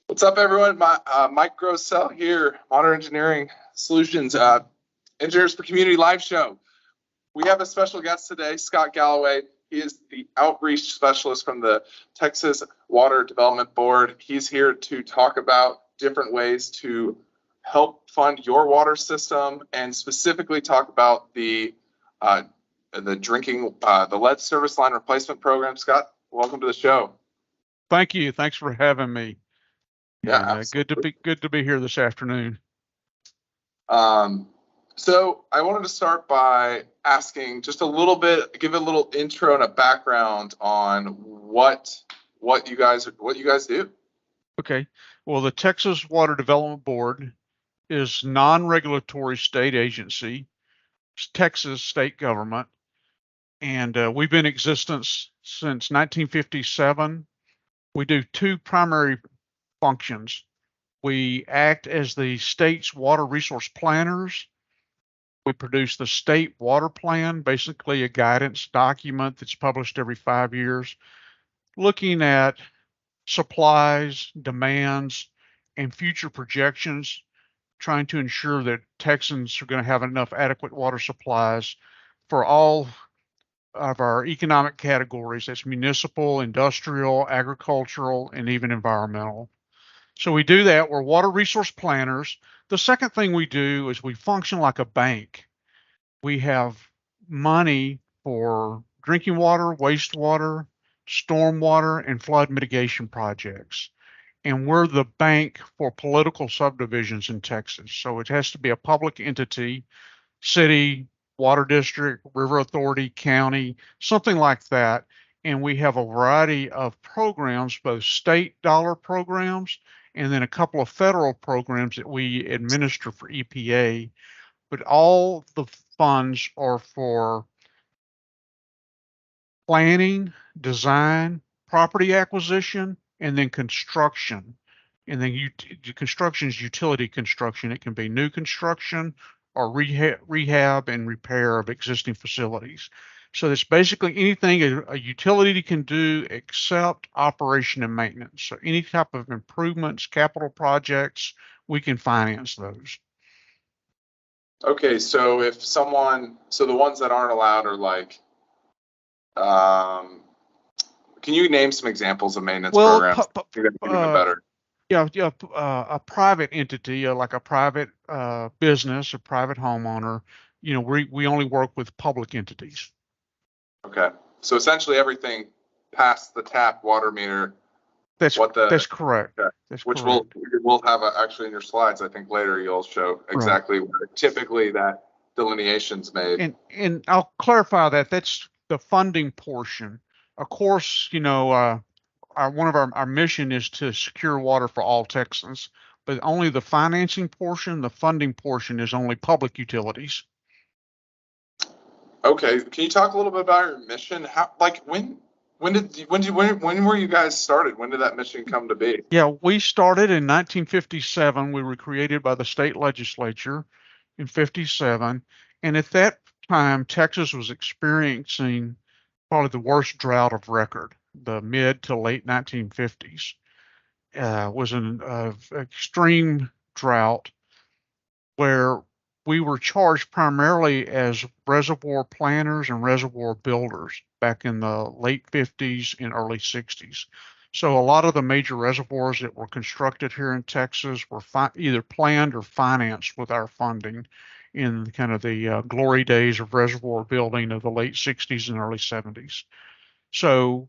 What's up, everyone? Mike Grossell here, Modern Engineering Solutions, Engineers for Community live show. We have a special guest today, Scott Galaway. He is the outreach specialist from the Texas Water Development Board. He's here to talk about different ways to help fund your water system and specifically talk about the lead service line replacement program. Scott, welcome to the show. Thank you. Thanks for having me. Yeah, good to be here this afternoon. So I wanted to start by asking just a little bit, give a little intro and a background on what you guys do. Okay. Well, the Texas Water Development Board is non-regulatory state agency, Texas state government, and we've been in existence since 1957. We do two primary functions. We act as the state's water resource planners. We produce the state water plan, basically a guidance document that's published every 5 years, looking at supplies, demands, and future projections, trying to ensure that Texans are going to have enough adequate water supplies for all of our economic categories. That's municipal, industrial, agricultural, and even environmental. So we do that. We're water resource planners. The second thing we do is we function like a bank. We have money for drinking water, wastewater, stormwater, and flood mitigation projects. And we're the bank for political subdivisions in Texas. So it has to be a public entity, city, water district, river authority, county, something like that. And we have a variety of programs, both state dollar programs and then a couple of federal programs that we administer for EPA. But all the funds are for planning, design, property acquisition, and then construction. And then construction is utility construction. It can be new construction or rehab and repair of existing facilities. So it's basically anything a utility can do except operation and maintenance. So any type of improvements, capital projects, we can finance those. Okay, so the ones that aren't allowed are like, can you name some examples of maintenance programs? Even better. Yeah, a private entity, like a private business, a private homeowner, we only work with public entities. Okay, so essentially everything past the tap water meter. That's correct. Okay. Which we'll have actually in your slides. I think later you'll show exactly where typically that delineation's made. And I'll clarify that that's the funding portion. Of course, one of our mission is to secure water for all Texans, but only the financing portion, the funding portion is only public utilities. Okay, can you talk a little bit about your mission? When were you guys started? When did that mission come to be? Yeah, we started in 1957. We were created by the state legislature in 57. And at that time, Texas was experiencing probably the worst drought of record. The mid to late 1950s was an extreme drought where we were charged primarily as reservoir planners and reservoir builders back in the late 50s and early 60s. So a lot of the major reservoirs that were constructed here in Texas were either planned or financed with our funding in kind of the glory days of reservoir building of the late 60s and early 70s. So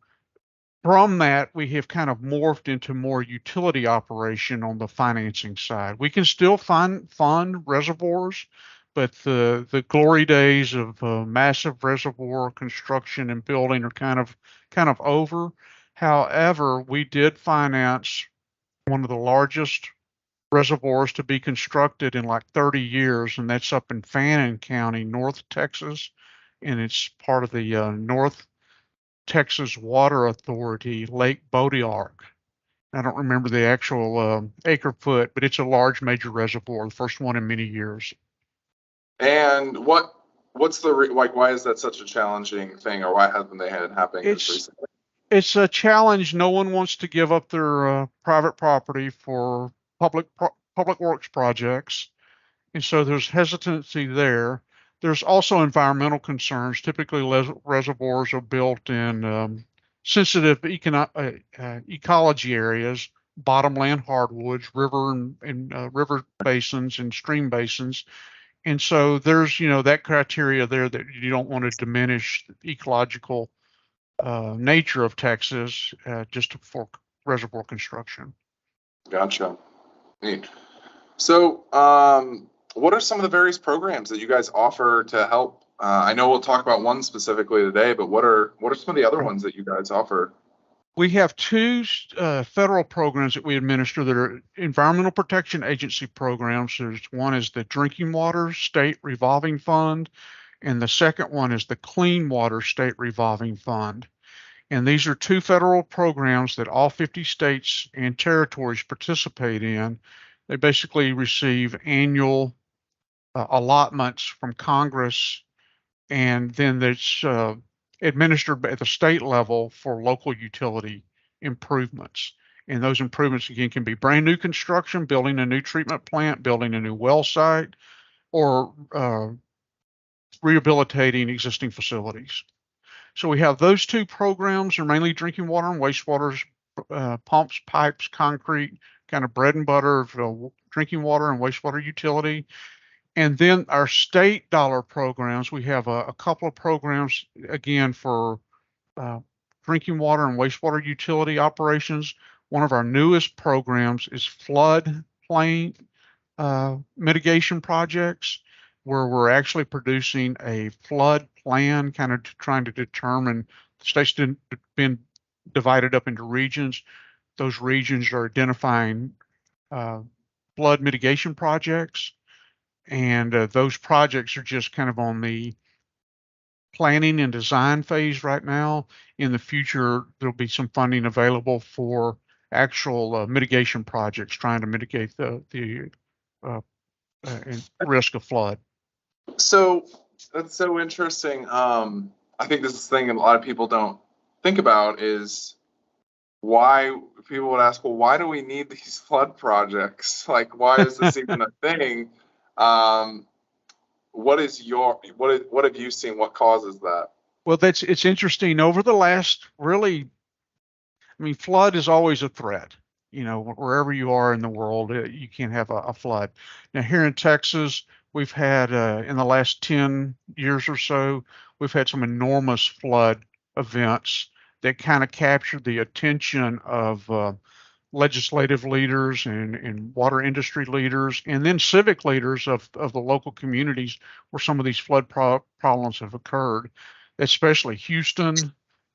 from that, we have kind of morphed into more utility operation on the financing side. We can still fund reservoirs, but the glory days of massive reservoir construction and building are kind of over. However, we did finance one of the largest reservoirs to be constructed in like 30 years, and that's up in Fannin County, North Texas, and it's part of the North Texas Water Authority, Lake Bodiark. I don't remember the actual acre foot, but it's a large major reservoir, the first one in many years. And what's why is that such a challenging thing, or why haven't they had it happening recently? It's a challenge. No one wants to give up their private property for public works projects, and so there's hesitancy there. There's also environmental concerns. Typically, reservoirs are built in sensitive ecology areas, bottomland hardwoods, river basins and stream basins. And so there's, that criteria there that you don't want to diminish the ecological nature of Texas just for reservoir construction. Gotcha. Neat. So, what are some of the various programs that you guys offer to help? I know we'll talk about one specifically today, but what are some of the other ones that you guys offer? We have two federal programs that we administer that are Environmental Protection Agency programs. One is the Drinking Water State Revolving Fund, and the second one is the Clean Water State Revolving Fund. And these are two federal programs that all 50 states and territories participate in. They basically receive annual allotments from Congress, and then it's administered at the state level for local utility improvements. And those improvements, again, can be brand new construction, building a new treatment plant, building a new well site, or rehabilitating existing facilities. So we have those two programs. Are mainly drinking water and wastewater, pumps, pipes, concrete, kind of bread and butter of drinking water and wastewater utility. And then our state dollar programs, we have a couple of programs, again, for drinking water and wastewater utility operations. One of our newest programs is floodplain mitigation projects, where we're actually producing a flood plan, kind of trying to determine, the state's been divided up into regions. Those regions are identifying flood mitigation projects. And those projects are just kind of on the planning and design phase right now. In the future, there'll be some funding available for actual mitigation projects, trying to mitigate the risk of flood. So that's so interesting. I think this is the thing a lot of people don't think about is why people would ask, well, why do we need these flood projects? Like, why is this even a thing? What have you seen? What causes that? Well, it's interesting. Over the last, really, I mean, flood is always a threat. Wherever you are in the world, you can have a flood. Now, here in Texas, we've had, in the last 10 years or so, we've had some enormous flood events that kind of captured the attention of legislative leaders and water industry leaders, and then civic leaders of the local communities where some of these flood problems have occurred, especially Houston,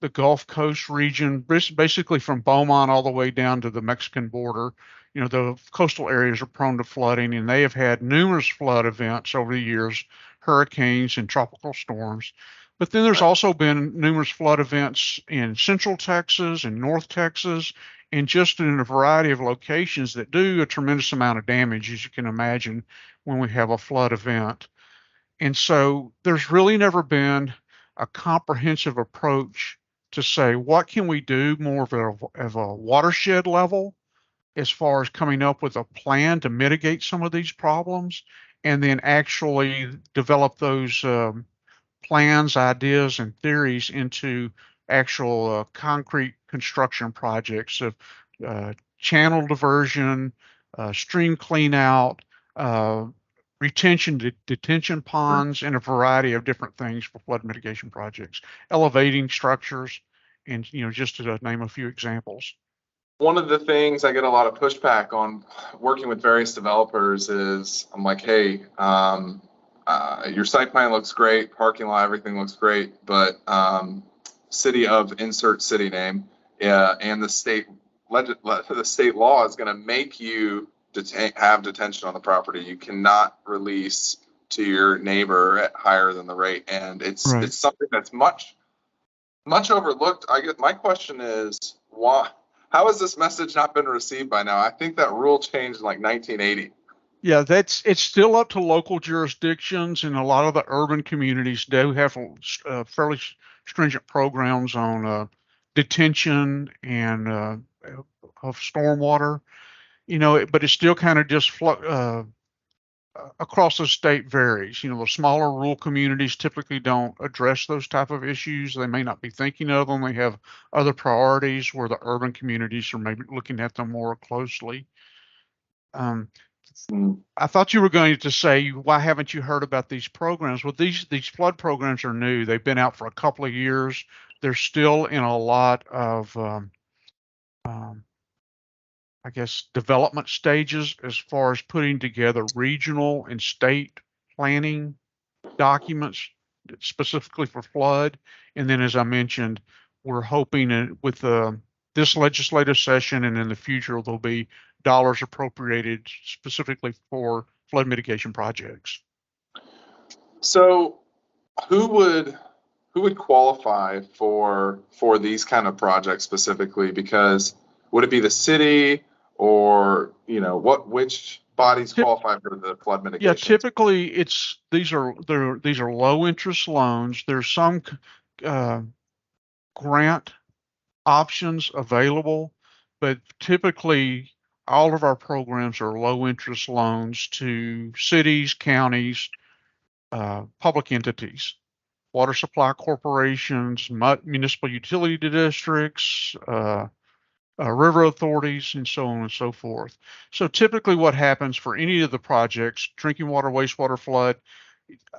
the Gulf Coast region, basically from Beaumont all the way down to the Mexican border. The coastal areas are prone to flooding, and they have had numerous flood events over the years, hurricanes and tropical storms. But then there's also been numerous flood events in Central Texas and North Texas, and just in a variety of locations that do a tremendous amount of damage, as you can imagine, when we have a flood event. And so there's really never been a comprehensive approach to say, what can we do more of a watershed level as far as coming up with a plan to mitigate some of these problems, and then actually develop those plans, ideas, and theories into actual concrete construction projects of channel diversion, stream clean out, detention ponds, and a variety of different things for flood mitigation projects, elevating structures, and just to name a few examples. One of the things I get a lot of pushback on working with various developers is, I'm like, hey, your site plan looks great, parking lot, everything looks great, but city of insert city name, and the state law is going to make you have detention on the property. You cannot release to your neighbor at higher than the rate, and it's something that's much overlooked. My question is, why? How has this message not been received by now? I think that rule changed in like 1980. Yeah, it's still up to local jurisdictions, and a lot of the urban communities do have fairly stringent programs on detention and of stormwater, but it still kind of just across the state varies. The smaller rural communities typically don't address those type of issues. They may not be thinking of them. They have other priorities, where the urban communities are maybe looking at them more closely. I thought you were going to say, why haven't you heard about these programs? Well, these flood programs are new. They've been out for a couple of years. They're still in a lot of, I guess, development stages as far as putting together regional and state planning documents specifically for flood. And then, as I mentioned, we're hoping with this legislative session and in the future, there'll be dollars appropriated specifically for flood mitigation projects. So who would qualify for these kind of projects specifically? Because would it be the city, or which bodies qualify for the flood mitigation? Yeah, typically these are low interest loans. There's some grant options available, but typically all of our programs are low interest loans to cities, counties, public entities, water supply corporations, municipal utility districts, river authorities, and so on and so forth. So typically what happens for any of the projects, drinking water, wastewater, flood,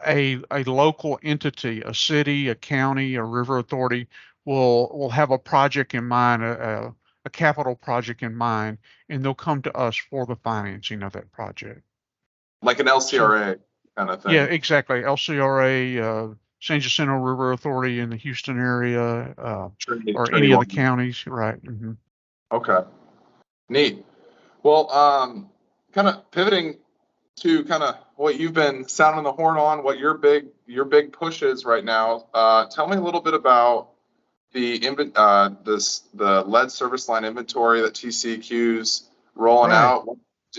a local entity, a city, a county, a river authority will have a project in mind, a capital project in mind, and they'll come to us for the financing of that project. Like an LCRA kind of thing. Yeah, exactly. LCRA, San Jacinto River Authority in the Houston area, or any of the counties, right? Mm-hmm. Okay, neat. Well, kind of pivoting to kind of what you've been sounding the horn on, what your big push is right now. Tell me a little bit about the lead service line inventory that TCEQ's rolling out.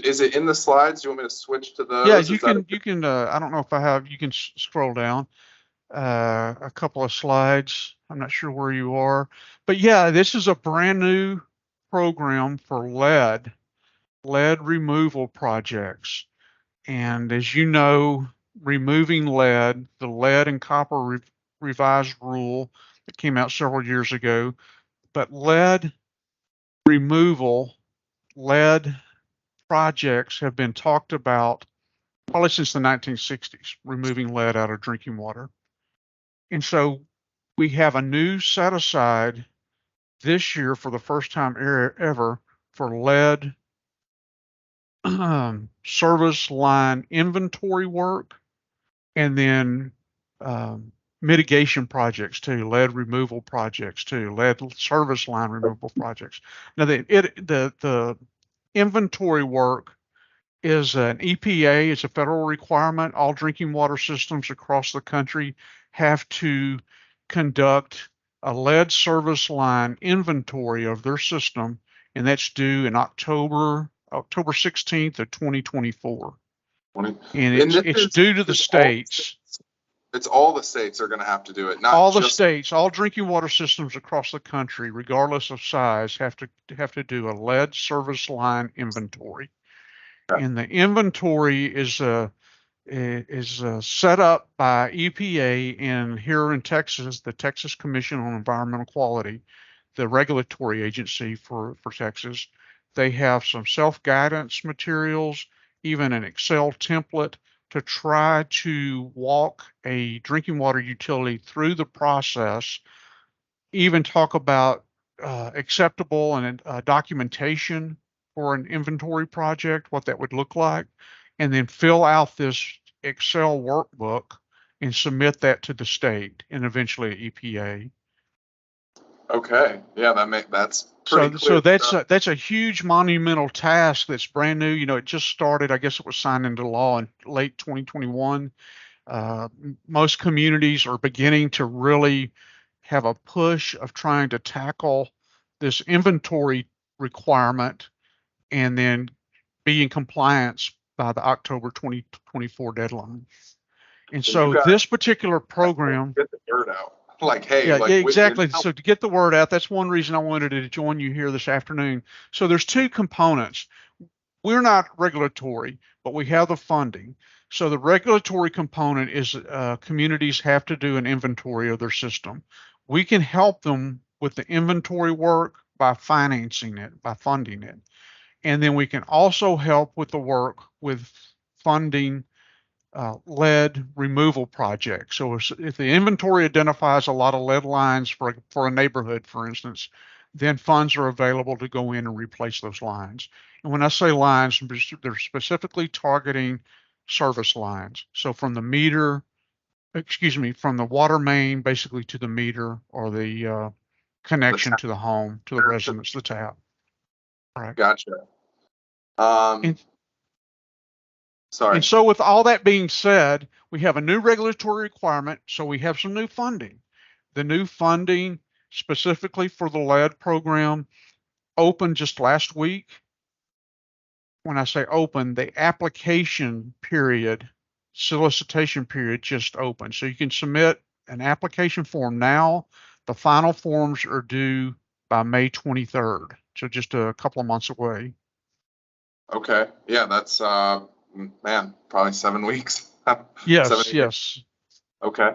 Is it in the slides? Do you want me to switch to those? Yeah, you can. I don't know if I have. You can scroll down a couple of slides. I'm not sure where you are, but yeah, this is a brand new program for lead removal projects. And as you know, removing lead, the lead and copper revised rule that came out several years ago, but lead removal, lead projects have been talked about probably since the 1960s, removing lead out of drinking water. And so we have a new set aside this year for the first time ever for lead service line inventory work, and then mitigation projects too, lead removal projects too, lead service line removal projects. Now the inventory work is an EPA, it's a federal requirement. All drinking water systems across the country have to conduct a lead service line inventory of their system, and that's due in October 16th of 2024. And it's due to the states. It's all the states are going to have to do it. Not all the states, all drinking water systems across the country, regardless of size, have to do a lead service line inventory. Okay. And the inventory is set up by EPA, and here in Texas, the Texas Commission on Environmental Quality, the regulatory agency for Texas. They have some self-guidance materials, even an Excel template to try to walk a drinking water utility through the process, even talk about acceptable and documentation for an inventory project, what that would look like, and then fill out this Excel workbook and submit that to the state and eventually EPA. Okay, yeah, that's pretty so that's a huge monumental task that's brand new. It just started. I guess it was signed into law in late 2021. Most communities are beginning to really have a push of trying to tackle this inventory requirement and then be in compliance by the October 2024 deadline. And so this particular program, get the word out. Like, hey, Yeah, like exactly. So to get the word out, that's one reason I wanted to join you here this afternoon. So there's two components. We're not regulatory, but we have the funding. So the regulatory component is communities have to do an inventory of their system. We can help them with the inventory work by financing it, by funding it. And then we can also help with the work with funding lead removal projects. So if the inventory identifies a lot of lead lines for a neighborhood, for instance, then funds are available to go in and replace those lines. And when I say lines, they're specifically targeting service lines. So from the meter, excuse me, from the water main basically to the meter, or the connection to the home, to the residence, the tap. All right. Gotcha. Sorry. And so with all that being said, we have a new regulatory requirement, so we have some new funding. The new funding specifically for the lead program opened just last week. When I say open, the application period, solicitation period just opened. So you can submit an application form now. The final forms are due by May 23rd, so just a couple of months away. Okay. Yeah, that's man, probably 7 weeks. Yes, yes. Okay.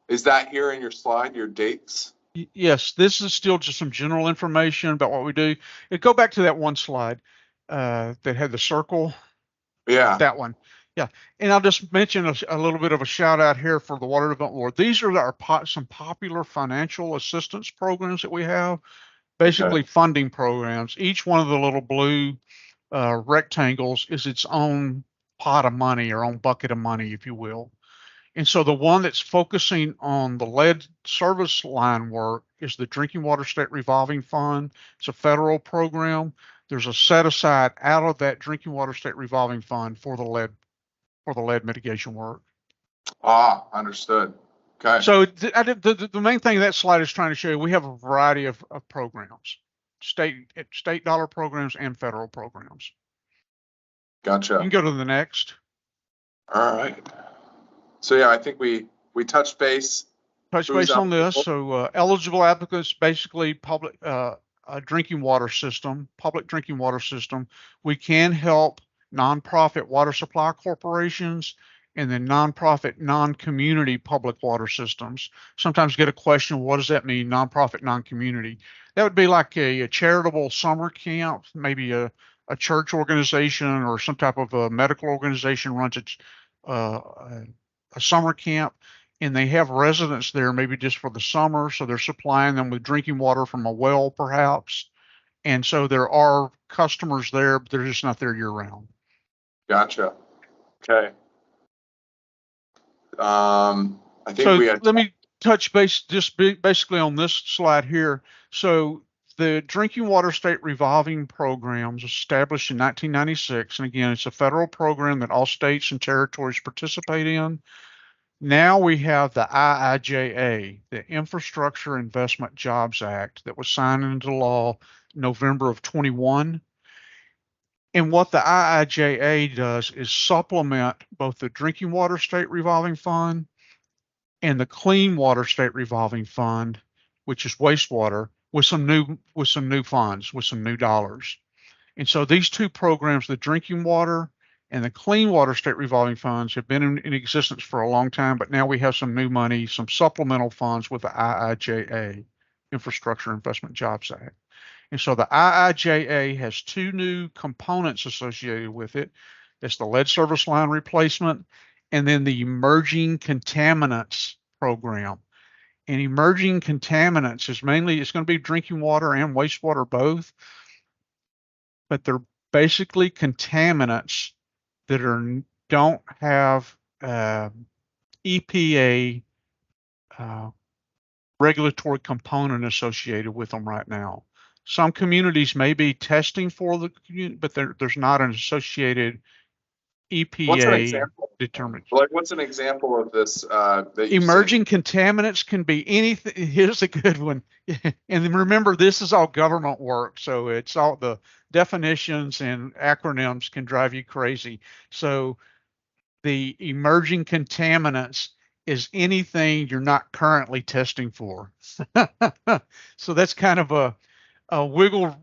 Is that here in your slide, your dates? Yes, this is still just some general information about what we do. Go back to that one slide that had the circle. Yeah. That one. Yeah. And I'll just mention a little bit of a shout out here for the Water Development Board. These are some popular financial assistance programs that we have, basically funding programs. Each one of the little blue rectangles is its own pot of money, or own bucket of money, if you will. And so the one that's focusing on the lead service line work is the Drinking Water State Revolving Fund. It's a federal program. There's a set aside out of that Drinking Water State Revolving Fund for the lead mitigation work. Ah, understood. Okay. So the main thing that slide is trying to show you, we have a variety of programs, state dollar programs and federal programs. Gotcha. You can go to the next. All right. So yeah, I think we touched base. Touch base on this. So eligible applicants, basically public drinking water system, public drinking water system. We can help nonprofit water supply corporations and then nonprofit non-community public water systems. Sometimes get a question, what does that mean, nonprofit non-community? That would be like a charitable summer camp, maybe a church organization or some type of a medical organization runs a summer camp, and they have residents there maybe just for the summer, so they're supplying them with drinking water from a well perhaps, and so there are customers there, but they're just not there year round. Gotcha. Okay. I think so we had. Let me touch base just basically on this slide here. So the Drinking Water State Revolving Program was established in 1996, and again, it's a federal program that all states and territories participate in. Now we have the IIJA, the Infrastructure Investment Jobs Act, that was signed into law November of 21. And what the IIJA does is supplement both the Drinking Water State Revolving Fund and the Clean Water State Revolving Fund, which is wastewater, with some new funds, with some new dollars. And so these two programs, the Drinking Water and the Clean Water State Revolving Funds, have been in existence for a long time, but now we have some new money, some supplemental funds with the IIJA, Infrastructure Investment Jobs Act. And so the IIJA has two new components associated with it. It's the lead service line replacement and then the emerging contaminants program. And emerging contaminants is mainly, it's going to be drinking water and wastewater both, but they're basically contaminants that don't have EPA regulatory component associated with them right now. Some communities may be testing for the community, but there's not an associated EPA determined. Like, what's an example of this? That emerging contaminants can be anything. Here's a good one. And remember, this is all government work, so it's all the definitions and acronyms can drive you crazy. So the emerging contaminants is anything you're not currently testing for. So that's kind of a wiggle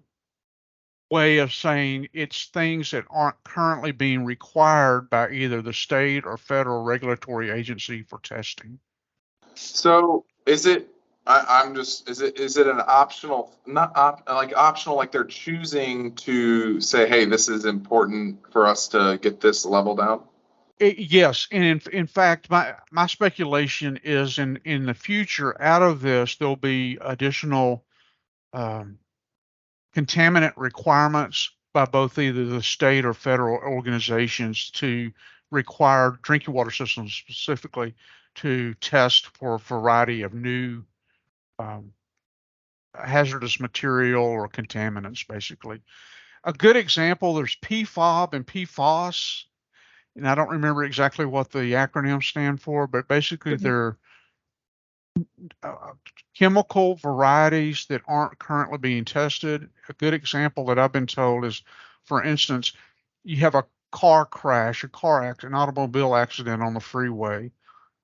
way of saying it's things that aren't currently being required by either the state or federal regulatory agency for testing. So is it, is it an optional, not like optional, like they're choosing to say, hey, this is important for us to get this level down? Yes, and in fact, my speculation is in the future, out of this, there'll be additional um, contaminant requirements by both either the state or federal organizations to require drinking water systems specifically to test for a variety of new um, hazardous material or contaminants, basically. A good example, there's PFOB and PFOS, and I don't remember exactly what the acronyms stand for, but basically they're chemical varieties that aren't currently being tested. A good example that I've been told is, for instance, you have a car crash, an automobile accident on the freeway.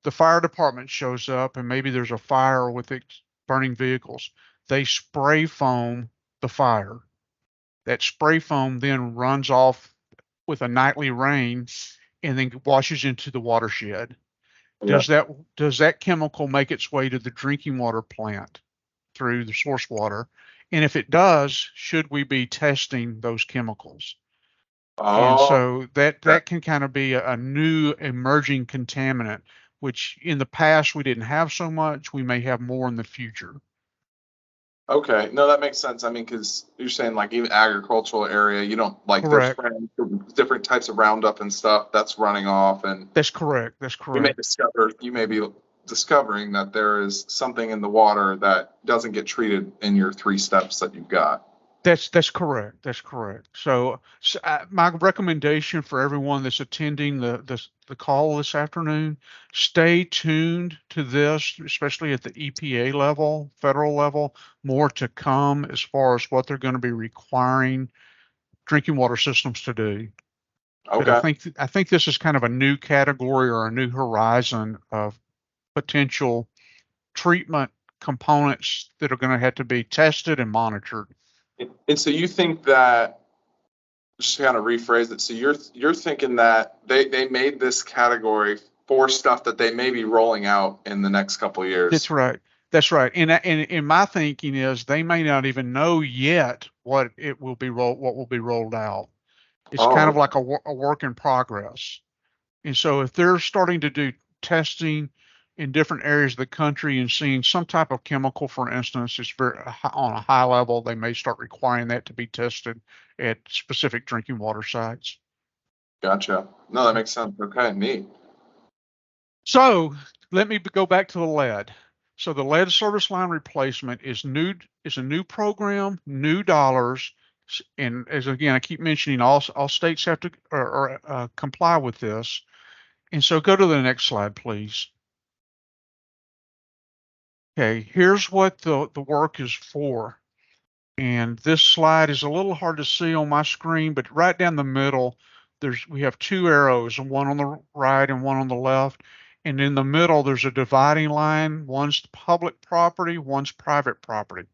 The fire department shows up and maybe there's a fire with burning vehicles. They spray foam the fire. That spray foam then runs off with a nightly rain and then washes into the watershed. Yeah. Does that chemical make its way to the drinking water plant through the source water? And if it does, should we be testing those chemicals? And Oh, so that can kind of be a new emerging contaminant, which in the past we didn't have so much. We may have more in the future. okay. No, that makes sense. I mean, because you're saying like even agricultural area, you don't like they're Correct. spraying different types of Roundup and stuff that's running off, and That's correct. That's correct. you may be discovering that there is something in the water that doesn't get treated in your 3 steps that you've got. That's correct. That's correct. So, my recommendation for everyone that's attending the call this afternoon, stay tuned to this, especially at the EPA level, federal level, more to come as far as what they're going to be requiring drinking water systems to do. But Okay. I think this is kind of a new category or a new horizon of potential treatment components that are going to have to be tested and monitored. And so you think that, just to kind of rephrase it, so you're thinking that they made this category for stuff that they may be rolling out in the next couple of That's years. right. That's right. And my thinking is they may not even know yet what will be rolled out. It's kind Oh, of like a work in progress. And so if they're starting to do testing in different areas of the country and seeing some type of chemical, for instance, it's very on a high level, they may start requiring that to be tested at specific drinking water sites. gotcha. No, that makes sense. Okay, neat. So let me go back to the lead. So the lead service line replacement is a new program, new dollars, and as again I keep mentioning, all states have to comply with this. And so go to the next slide, please. Okay, here's what the work is for. And this slide is a little hard to see on my screen, but right down the middle, we have 2 arrows, one on the right and one on the left. And in the middle, there's a dividing line. One's public property, one's private property.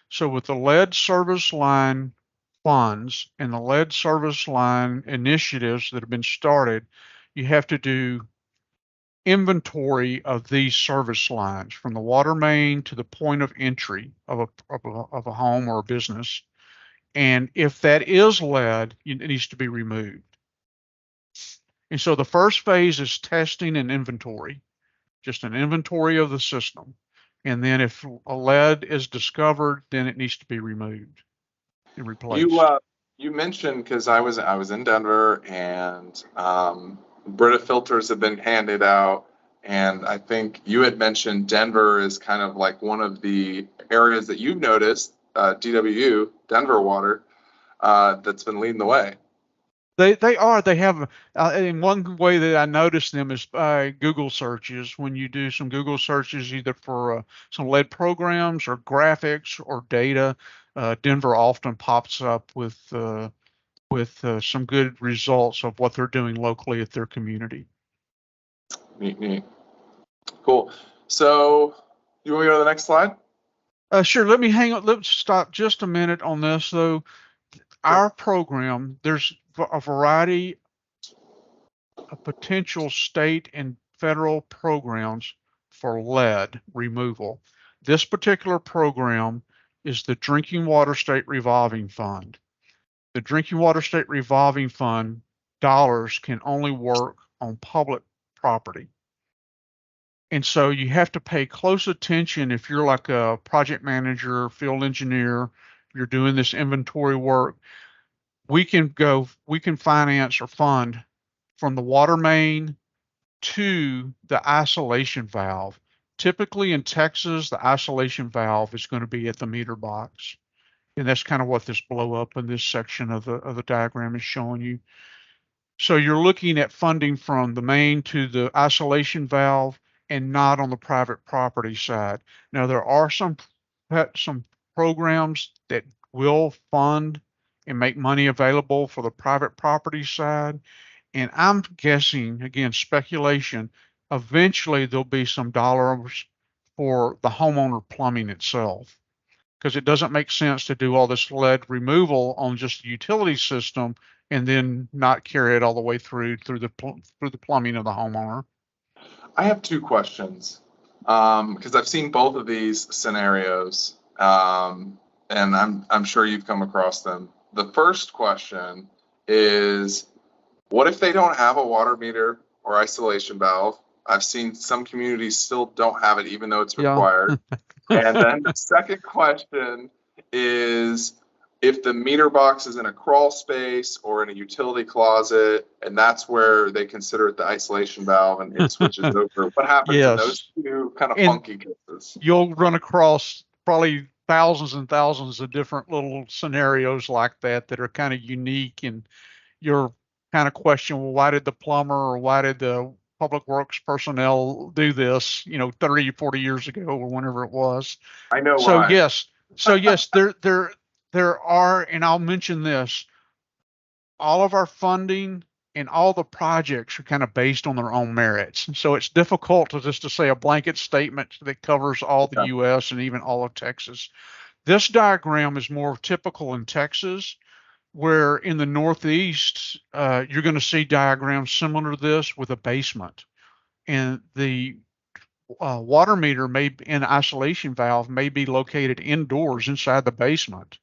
So with the lead service line funds and the lead service line initiatives that have been started, you have to do inventory of these service lines from the water main to the point of entry of a home or a business. And if that is lead, it needs to be removed. And so the first phase is testing and inventory, just an inventory of the system. And then if a lead is discovered, then it needs to be removed and You replaced. you mentioned, because I was in Denver, and Brita filters have been handed out, and I think you had mentioned Denver is kind of like one of the areas that you've noticed, DWU, Denver Water, that's been leading the way. They have, in one way that I noticed them is by Google searches. When you do some Google searches, either for some lead programs or graphics or data, Denver often pops up with some good results of what they're doing locally at their community. Neat, neat. Cool. So you want me to go to the next slide? Sure. Let me hang on. Let's stop just a minute on this, though. Our program, there's a variety of potential state and federal programs for lead removal. This particular program is the Drinking Water State Revolving Fund. The Drinking Water State Revolving Fund dollars can only work on public property. And so you have to pay close attention if you're like a project manager, field engineer, you're doing this inventory work. We can finance or fund from the water main to the isolation valve. Typically in Texas, the isolation valve is going to be at the meter box. And that's kind of what this blow up in this section of the diagram is showing you. So you're looking at funding from the main to the isolation valve and not on the private property side. Now there are some programs that will fund and make money available for the private property side. And I'm guessing, again, speculation, eventually there'll be some dollars for the homeowner plumbing itself, because it doesn't make sense to do all this lead removal on just the utility system and then not carry it all the way through the plumbing of the homeowner. I have two questions because I've seen both of these scenarios, and I'm sure you've come across them. The first question is, what if they don't have a water meter or isolation valve? I've seen some communities still don't have it, even though it's required. And then the second question is, if the meter box is in a crawl space or in a utility closet, and that's where they consider it the isolation valve and it switches over, what happens in those two kind of funky cases? You'll run across probably thousands and thousands of different little scenarios like that that are kind of unique, and you're kind of question, well, why did the plumber or why did the public works personnel do this, 30, 40 years ago or whenever it was. I know so why. yes, there are, and I'll mention this, all of our funding and all the projects are kind of based on their own merits. So it's difficult to say a blanket statement that covers all the US and even all of Texas. This diagram is more typical in Texas, where in the Northeast, you're going to see diagrams similar to this with a basement. And the water meter and isolation valve may be located indoors inside the basement.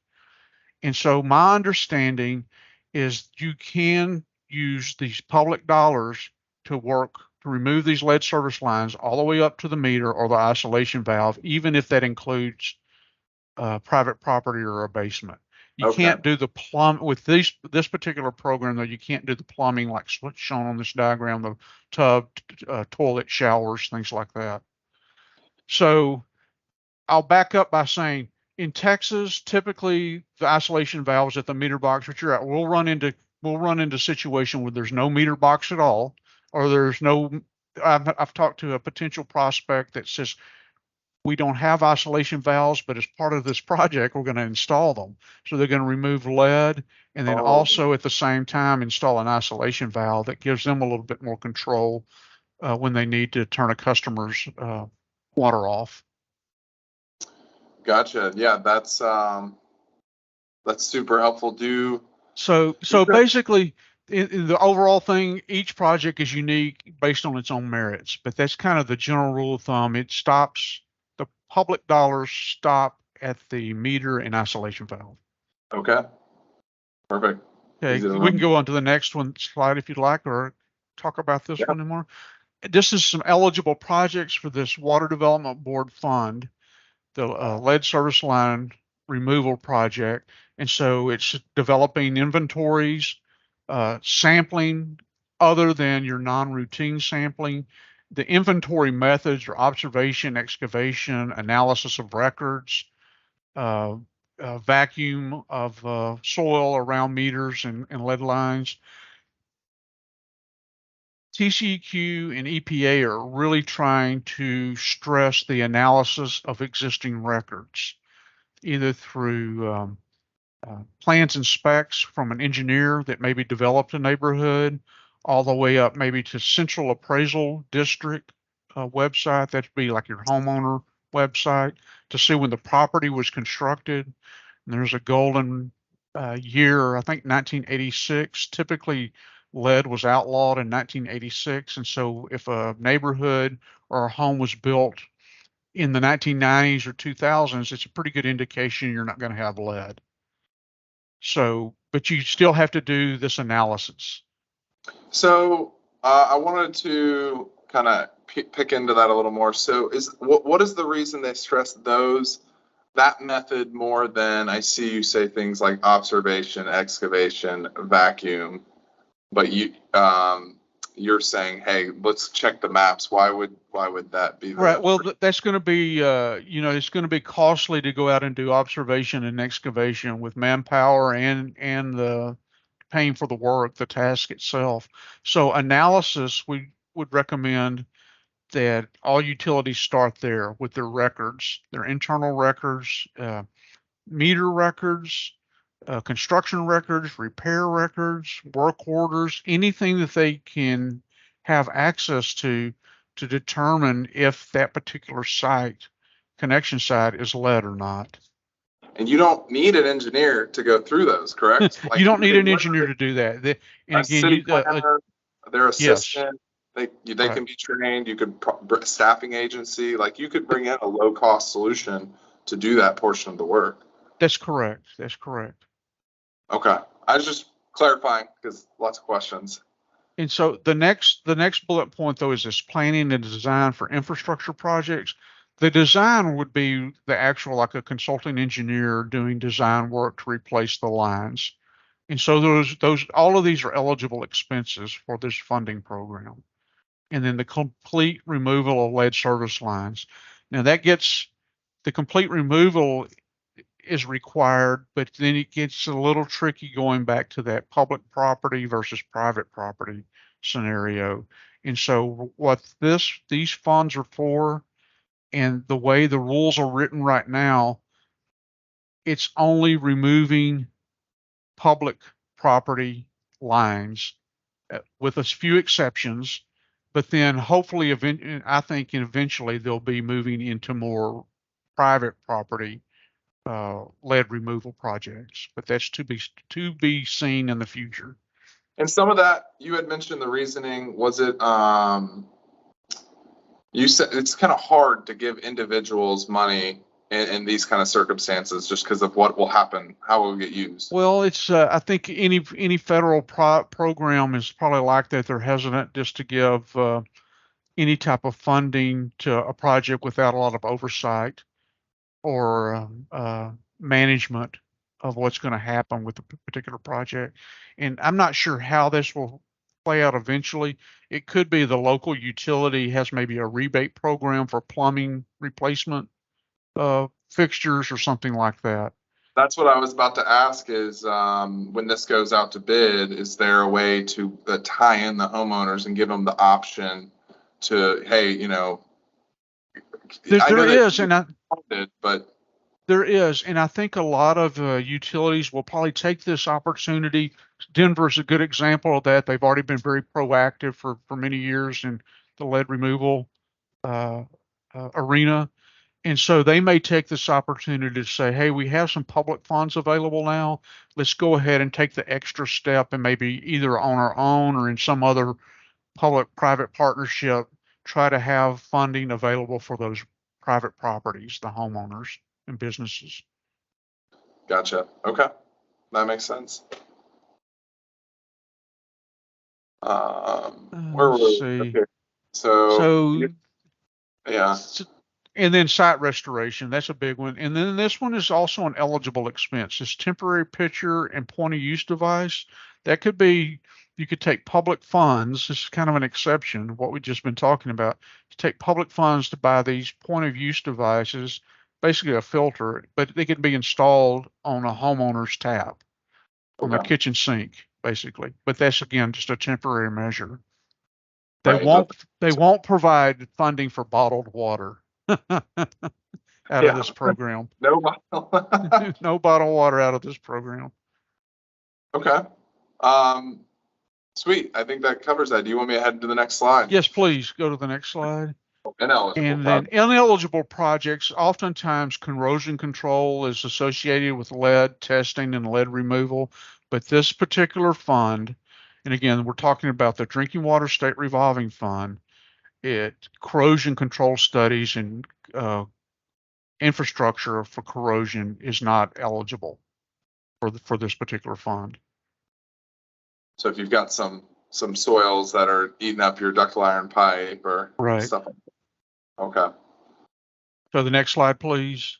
And so my understanding is you can use these public dollars to remove these lead service lines all the way up to the meter or the isolation valve, even if that includes private property or a basement. You can't do the with this particular program, though. You can't do the plumbing like what's shown on this diagram, the tub, toilet, showers, things like that. So I'll back up by saying, in Texas, typically the isolation valves at the meter box, which you're at, we'll run into situation where there's no meter box at all, or there's no. I've talked to a potential prospect that says, we don't have isolation valves, but as part of this project, we're going to install them. So they're going to remove lead and then also at the same time install an isolation valve that gives them a little bit more control when they need to turn a customer's water off. Gotcha. Yeah, that's super helpful. So basically, in the overall thing, each project is unique based on its own merits, but that's kind of the general rule of thumb. The public dollars stop at the meter and isolation valve. Okay. Perfect. Okay, we can go on to the next slide if you'd like, or talk about this one more. This is some eligible projects for this Water Development Board fund, the lead service line removal project. And so it's developing inventories, sampling other than your non-routine sampling. The inventory methods are observation, excavation, analysis of records, vacuum of soil around meters and lead lines. TCEQ and EPA are really trying to stress the analysis of existing records, either through plans and specs from an engineer that maybe developed a neighborhood, all the way up maybe to central appraisal district website. That'd be like your homeowner website to see when the property was constructed. And there's a golden year, I think 1986. Typically, lead was outlawed in 1986. And so if a neighborhood or a home was built in the 1990s or 2000s, it's a pretty good indication you're not going to have lead. So, but you still have to do this analysis. So I wanted to kind of pick into that a little more. So what is the reason they stress that method more than I see you say things like observation, excavation, vacuum, but you're saying, hey, let's check the maps. Why would that be Right. Well, that's going to be, it's going to be costly to go out and do observation and excavation with manpower and the paying for the work, the task itself. So analysis, we would recommend that all utilities start there with their records, their internal records, meter records, construction records, repair records, work orders, anything that they can have access to determine if that particular site, connection site, is lead or not. And you don't need an engineer to go through those, correct? You don't need an engineer to do that. And again, city planner, their assistant, yes, they can be trained. You could staffing agency, like you could bring in a low cost solution to do that portion of the work. That's correct. That's correct. Okay, I was just clarifying because lots of questions. And so the next bullet point though is this planning and design for infrastructure projects. The design would be the actual, like a consulting engineer doing design work to replace the lines. And so all of these are eligible expenses for this funding program. And then the complete removal of lead service lines. Now the complete removal is required, but then it gets a little tricky going back to that public property versus private property scenario. And so what these funds are for, and the way the rules are written right now, it's only removing public property lines with a few exceptions, but then hopefully I think eventually they'll be moving into more private property lead removal projects, but that's to be seen in the future. And some of that you had mentioned the reasoning, was it you said it's kind of hard to give individuals money in these kind of circumstances just because of what will happen, how it will get used. Well, it's I think any federal program is probably like that. They're hesitant just to give any type of funding to a project without a lot of oversight or management of what's going to happen with the particular project. And I'm not sure how this will play out eventually. It could be the local utility has maybe a rebate program for plumbing replacement fixtures or something like that. That's what I was about to ask is when this goes out to bid, is there a way to tie in the homeowners and give them the option to, hey, there is, and I think a lot of utilities will probably take this opportunity. Denver's a good example of that. They've already been very proactive for many years in the lead removal arena. And so they may take this opportunity to say, hey, we have some public funds available now. Let's go ahead and take the extra step and maybe either on our own or in some other public-private partnership, try to have funding available for those private properties, the homeowners and businesses. Gotcha. Okay. That makes sense. Where were we? Okay. So yeah. And then site restoration, that's a big one. And then this one is also an eligible expense. This temporary picture and point of use device, that could be, you could take public funds. This is kind of an exception, what we've just been talking about. To take public funds to buy these point of use devices, basically a filter, but they can be installed on a homeowner's tap, on their kitchen sink, basically. But that's, again, just a temporary measure. They won't provide funding for bottled water out of this program. No bottle. No bottled water out of this program. Okay. Sweet. I think that covers that. Do you want me to head to the next slide? Yes, please go to the next slide. Ineligible. And then ineligible projects, oftentimes corrosion control is associated with lead testing and lead removal. But this particular fund, and again, we're talking about the Drinking Water State Revolving Fund, corrosion control studies and infrastructure for corrosion is not eligible for this particular fund. So if you've got some soils that are eating up your ductile iron pipe or stuff like that. Okay. So the next slide, please.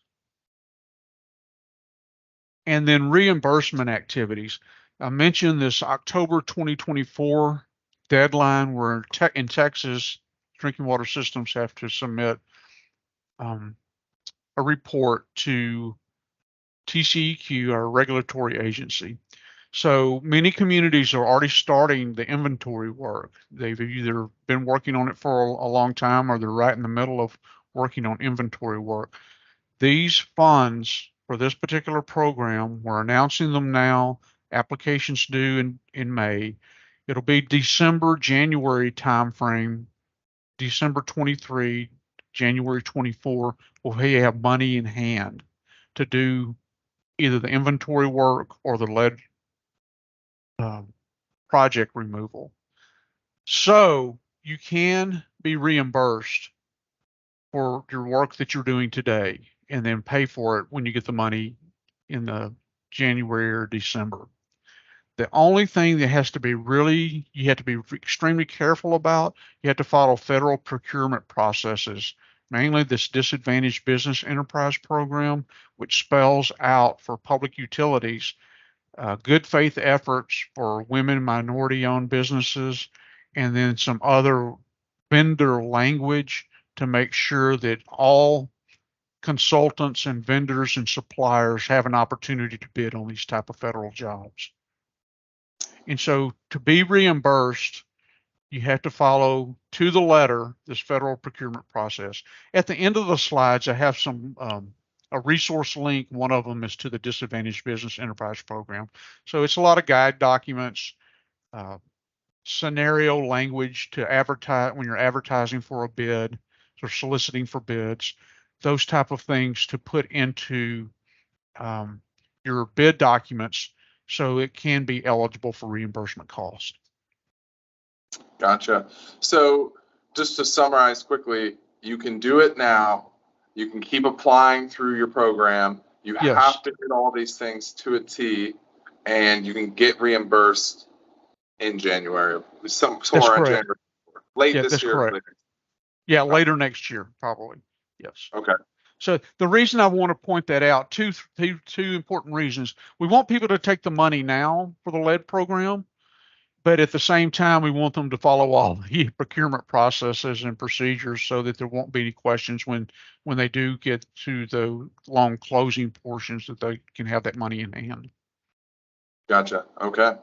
And then reimbursement activities. I mentioned this October 2024 deadline where in Texas, drinking water systems have to submit a report to TCEQ, our regulatory agency. So many communities are already starting the inventory work. They've either been working on it for a long time or they're right in the middle of working on inventory work. These funds for this particular program, we're announcing them now. Applications due in May. It'll be December, January timeframe, December 23, January 24, will we have money in hand to do either the inventory work or the lead project removal. So you can be reimbursed for your work that you're doing today and then pay for it when you get the money in the January or December. The only thing that has to be you have to be extremely careful about, you have to follow federal procurement processes, mainly this Disadvantaged Business Enterprise Program, which spells out for public utilities good faith efforts for women, minority-owned businesses, and then some other vendor language to make sure that all consultants and vendors and suppliers have an opportunity to bid on these type of federal jobs. And so to be reimbursed, you have to follow to the letter this federal procurement process. At the end of the slides, I have some a resource link. One of them is to the Disadvantaged Business Enterprise Program. So it's a lot of guide documents, scenario language to advertise when you're advertising for a bid or soliciting for bids, those type of things to put into your bid documents so it can be eligible for reimbursement costs. Gotcha. So just to summarize quickly, you can do it now. You can keep applying through your program. You have to hit all these things to a T, and you can get reimbursed in January. Somewhere in January. Late this year. Correct. Yeah, later next year, probably. Yes. Okay. So the reason I want to point that out, two important reasons. We want people to take the money now for the lead program, but at the same time, we want them to follow all the procurement processes and procedures so that there won't be any questions when they do get to the long closing portions, that they can have that money in hand. Gotcha. Okay.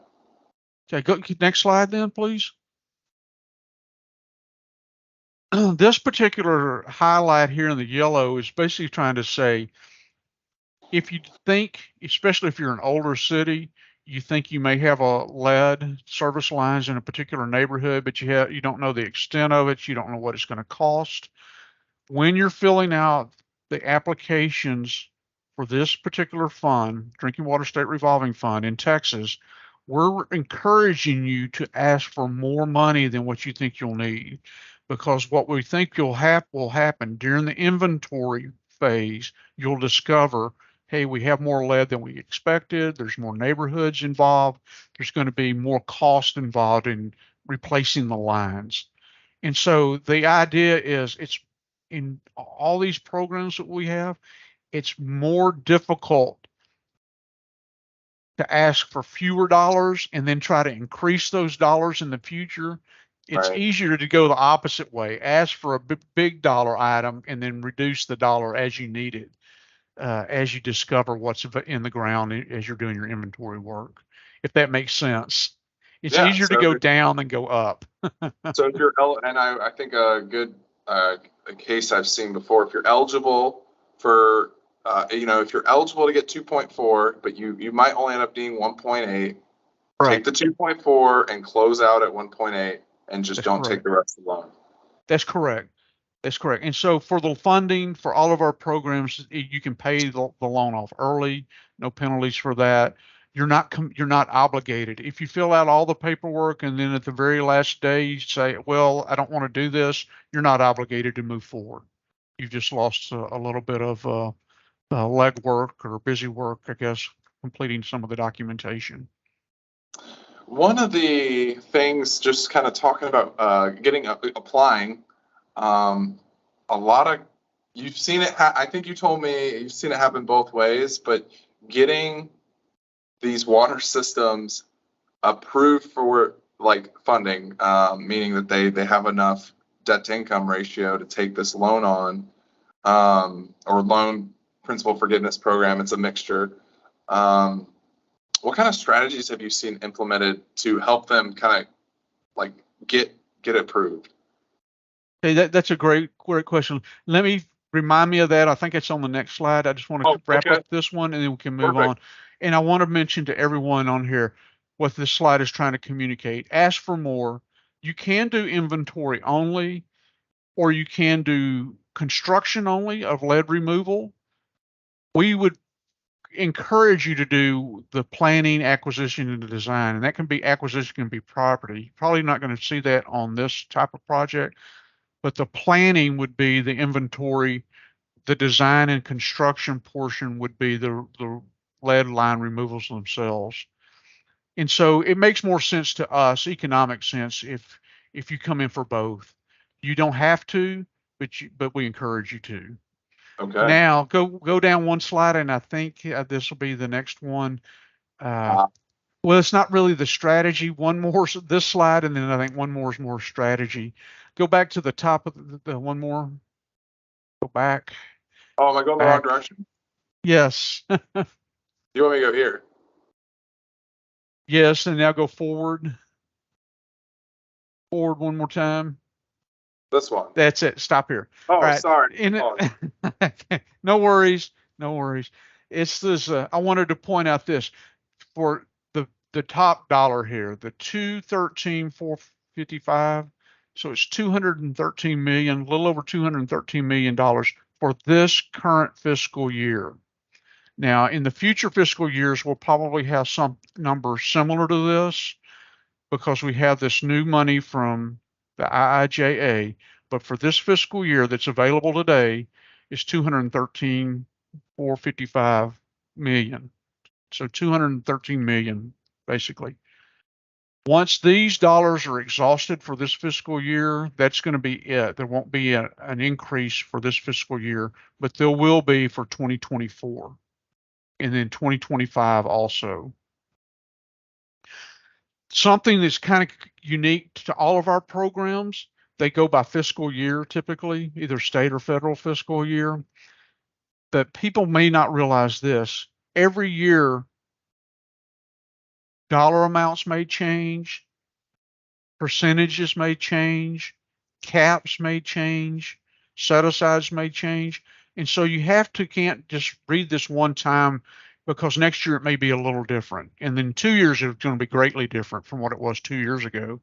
Okay, go next slide then, please. This particular highlight here in the yellow is basically trying to say, if you think, especially if you're an older city, you think you may have a lead service lines in a particular neighborhood, but you don't know the extent of it, you don't know what it's going to cost. When you're filling out the applications for this particular fund, Drinking Water State Revolving Fund in Texas, we're encouraging you to ask for more money than what you think you'll need, because what we think will happen during the inventory phase, you'll discover, hey, we have more lead than we expected. There's more neighborhoods involved. There's going to be more cost involved in replacing the lines. And so the idea is, it's in all these programs that we have, it's more difficult to ask for fewer dollars and then try to increase those dollars in the future. It's easier to go the opposite way. Ask for a big dollar item and then reduce the dollar as you need it, as you discover what's in the ground as you're doing your inventory work, if that makes sense. It's easier to go down than go up. So if you're, and I think a good a case I've seen before, if you're eligible for, if you're eligible to get 2.4, but you might only end up needing 1.8, take the 2.4 and close out at 1.8, and just don't take the rest of the loan. That's correct. That's correct. And so for the funding for all of our programs, you can pay the loan off early, no penalties for that. You're not obligated. If you fill out all the paperwork and then at the very last day you say, well, I don't want to do this, you're not obligated to move forward. You've just lost a little bit of legwork or busy work, I guess, completing some of the documentation. One of the things, just kind of talking about applying, a lot of, you've seen it, I think you told me you've seen it happen both ways, but getting these water systems approved for like funding, meaning that they have enough debt to income ratio to take this loan on, or loan principal forgiveness program. It's a mixture. What kind of strategies have you seen implemented to help them kind of like get approved? Hey, that's a great question. Let me remind me of that. I think it's on the next slide. I just want to wrap up this one and then we can move on. And I want to mention to everyone on here what this slide is trying to communicate. Ask for more. You can do inventory only, or you can do construction only of lead removal. We would encourage you to do the planning, acquisition, and the design. And that can be acquisition, can be property. Probably not going to see that on this type of project, but the planning would be the inventory. The design and construction portion would be the lead line removals themselves. And so it makes more sense to us, economic sense, if you come in for both. You don't have to, but we encourage you to. Okay. Now go down one slide, and I think this will be the next one. Well, it's not really the strategy. One more, this slide, and then I think one more is more strategy. Go back to the top of the one more. Go back. Oh, am I going the wrong direction? Yes. You want me to go here? Yes, and now go forward. Forward one more time. This one. That's it. Stop here. Oh, all right. sorry. No worries. No worries. It's this. I wanted to point out this for the top dollar here, the 213,455. So it's 213 million, a little over 213 million dollars for this current fiscal year. Now, in the future fiscal years, we'll probably have some numbers similar to this because we have this new money from the IIJA. But for this fiscal year that's available today is 213,455 million. So 213 million, basically. Once these dollars are exhausted for this fiscal year, that's going to be it. There won't be an increase for this fiscal year, but there will be for 2024 and then 2025 also. Something that's kind of unique to all of our programs, they go by fiscal year typically, either state or federal fiscal year. But people may not realize this. Every year, dollar amounts may change, percentages may change, caps may change, set-asides may change. And so you can't just read this one time because next year it may be a little different. And then 2 years it's going to be greatly different from what it was 2 years ago.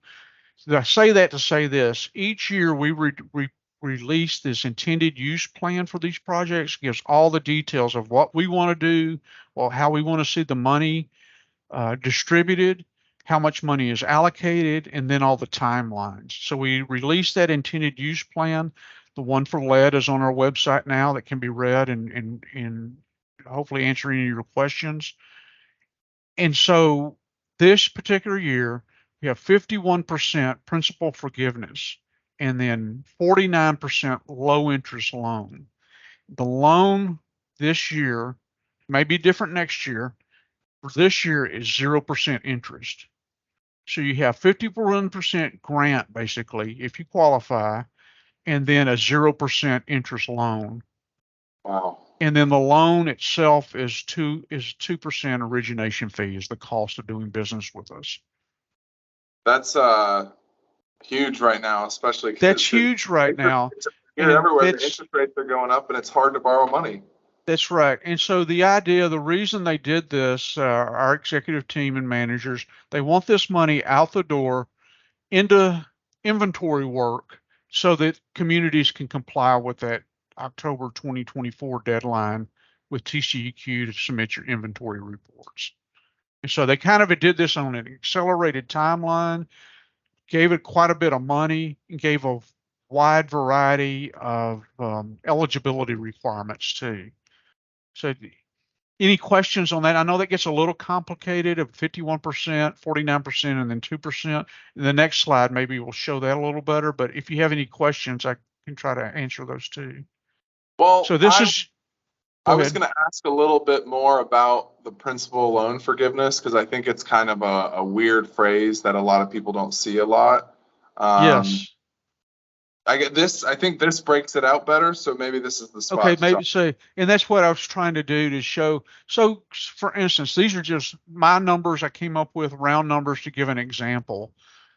So I say that to say this. Each year we release this intended use plan for these projects, gives all the details of what we want to do, well, how we want to see the money distributed, how much money is allocated, and then all the timelines. So we release that intended use plan. The one for lead is on our website now that can be read and hopefully answer any of your questions. And so this particular year, we have 51% principal forgiveness and then 49% low interest loan. The loan this year may be different next year. For this year is 0% interest. So you have 51% grant basically if you qualify, and then a 0% interest loan. Wow. And then the loan itself is 2% origination fee is the cost of doing business with us. That's huge right now, especially. That's huge right now. Everywhere the interest rates are going up, and it's hard to borrow money. That's right. And so the reason they did this, our executive team and managers, they want this money out the door into inventory work so that communities can comply with that October 2024 deadline with TCEQ to submit your inventory reports. And so they kind of did this on an accelerated timeline, gave it quite a bit of money, and gave a wide variety of eligibility requirements too. So any questions on that? I know that gets a little complicated of 51%, 49%, and then 2%. In the next slide, maybe we'll show that a little better. But if you have any questions, I can try to answer those too. Well, So this is, I was going to ask a little bit more about the principal loan forgiveness, because I think it's kind of a weird phrase that a lot of people don't see a lot. Yes. I think this breaks it out better, so maybe this is the spot. Okay, maybe so, and that's what I was trying to do to show. So, for instance, these are just my numbers I came up with, round numbers to give an example.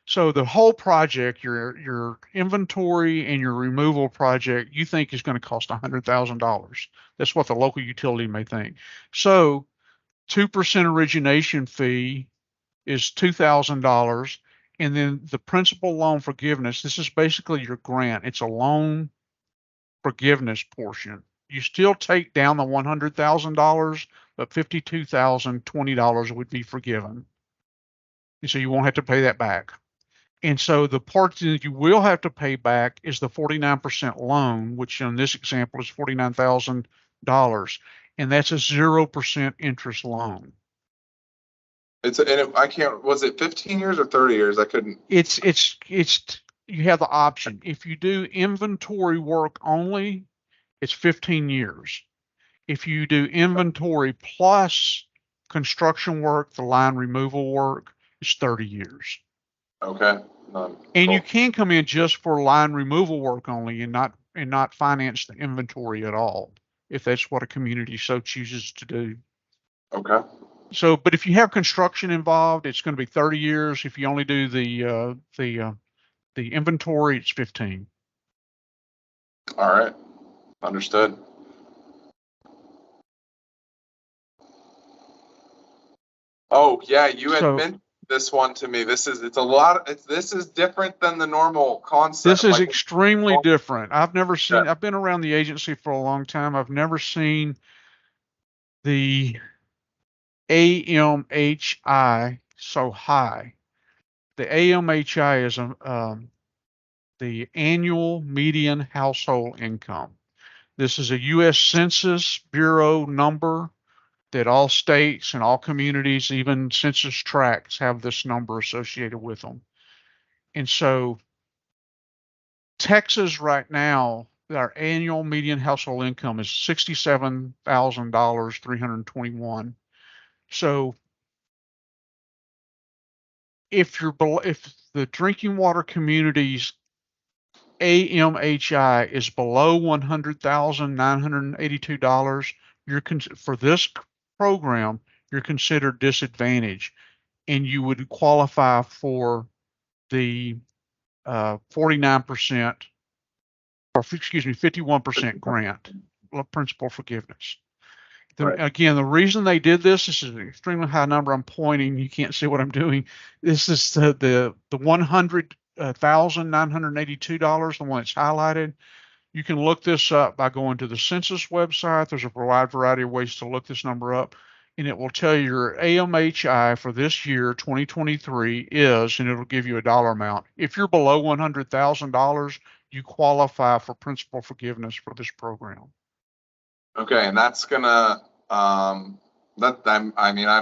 So the whole project, your inventory and your removal project, you think is going to cost $100,000. That's what the local utility may think. So 2% origination fee is $2,000. And then the principal loan forgiveness, this is basically your grant. It's a loan forgiveness portion. You still take down the $100,000, but $52,020 would be forgiven. And so you won't have to pay that back. And so the part that you will have to pay back is the 49% loan, which in this example is $49,000. And that's a 0% interest loan. Was it 15 years or 30 years? I couldn't. You have the option. If you do inventory work only, it's 15 years. If you do inventory plus construction work, the line removal work, it's 30 years. Okay. And cool. you can come in just for line removal work only and not finance the inventory at all, if that's what a community so chooses to do. Okay. So, but if you have construction involved, it's going to be 30 years. If you only do the inventory, it's 15. All right. Understood. Oh yeah, you had mentioned this one to me. This is different than the normal concept. This is extremely different. I've never seen. I've been around the agency for a long time. I've never seen the AMHI so high. The AMHI is the annual median household income. This is a U.S. Census Bureau number that all states and all communities, even census tracts, have this number associated with them. And so Texas right now, our annual median household income is $67,321. So if the drinking water community's AMHI is below $100,982, for this program, you're considered disadvantaged, and you would qualify for the 49%, or excuse me, 51% grant, principal forgiveness. Again, the reason they did this is an extremely high number. I'm pointing. You can't see what I'm doing. This is the $100,982, the one that's highlighted. You can look this up by going to the census website. There's a wide variety of ways to look this number up, and it will tell you your AMHI for this year, 2023, is, and it'll give you a dollar amount. If you're below $100,000, you qualify for principal forgiveness for this program. Okay, and that's gonna I've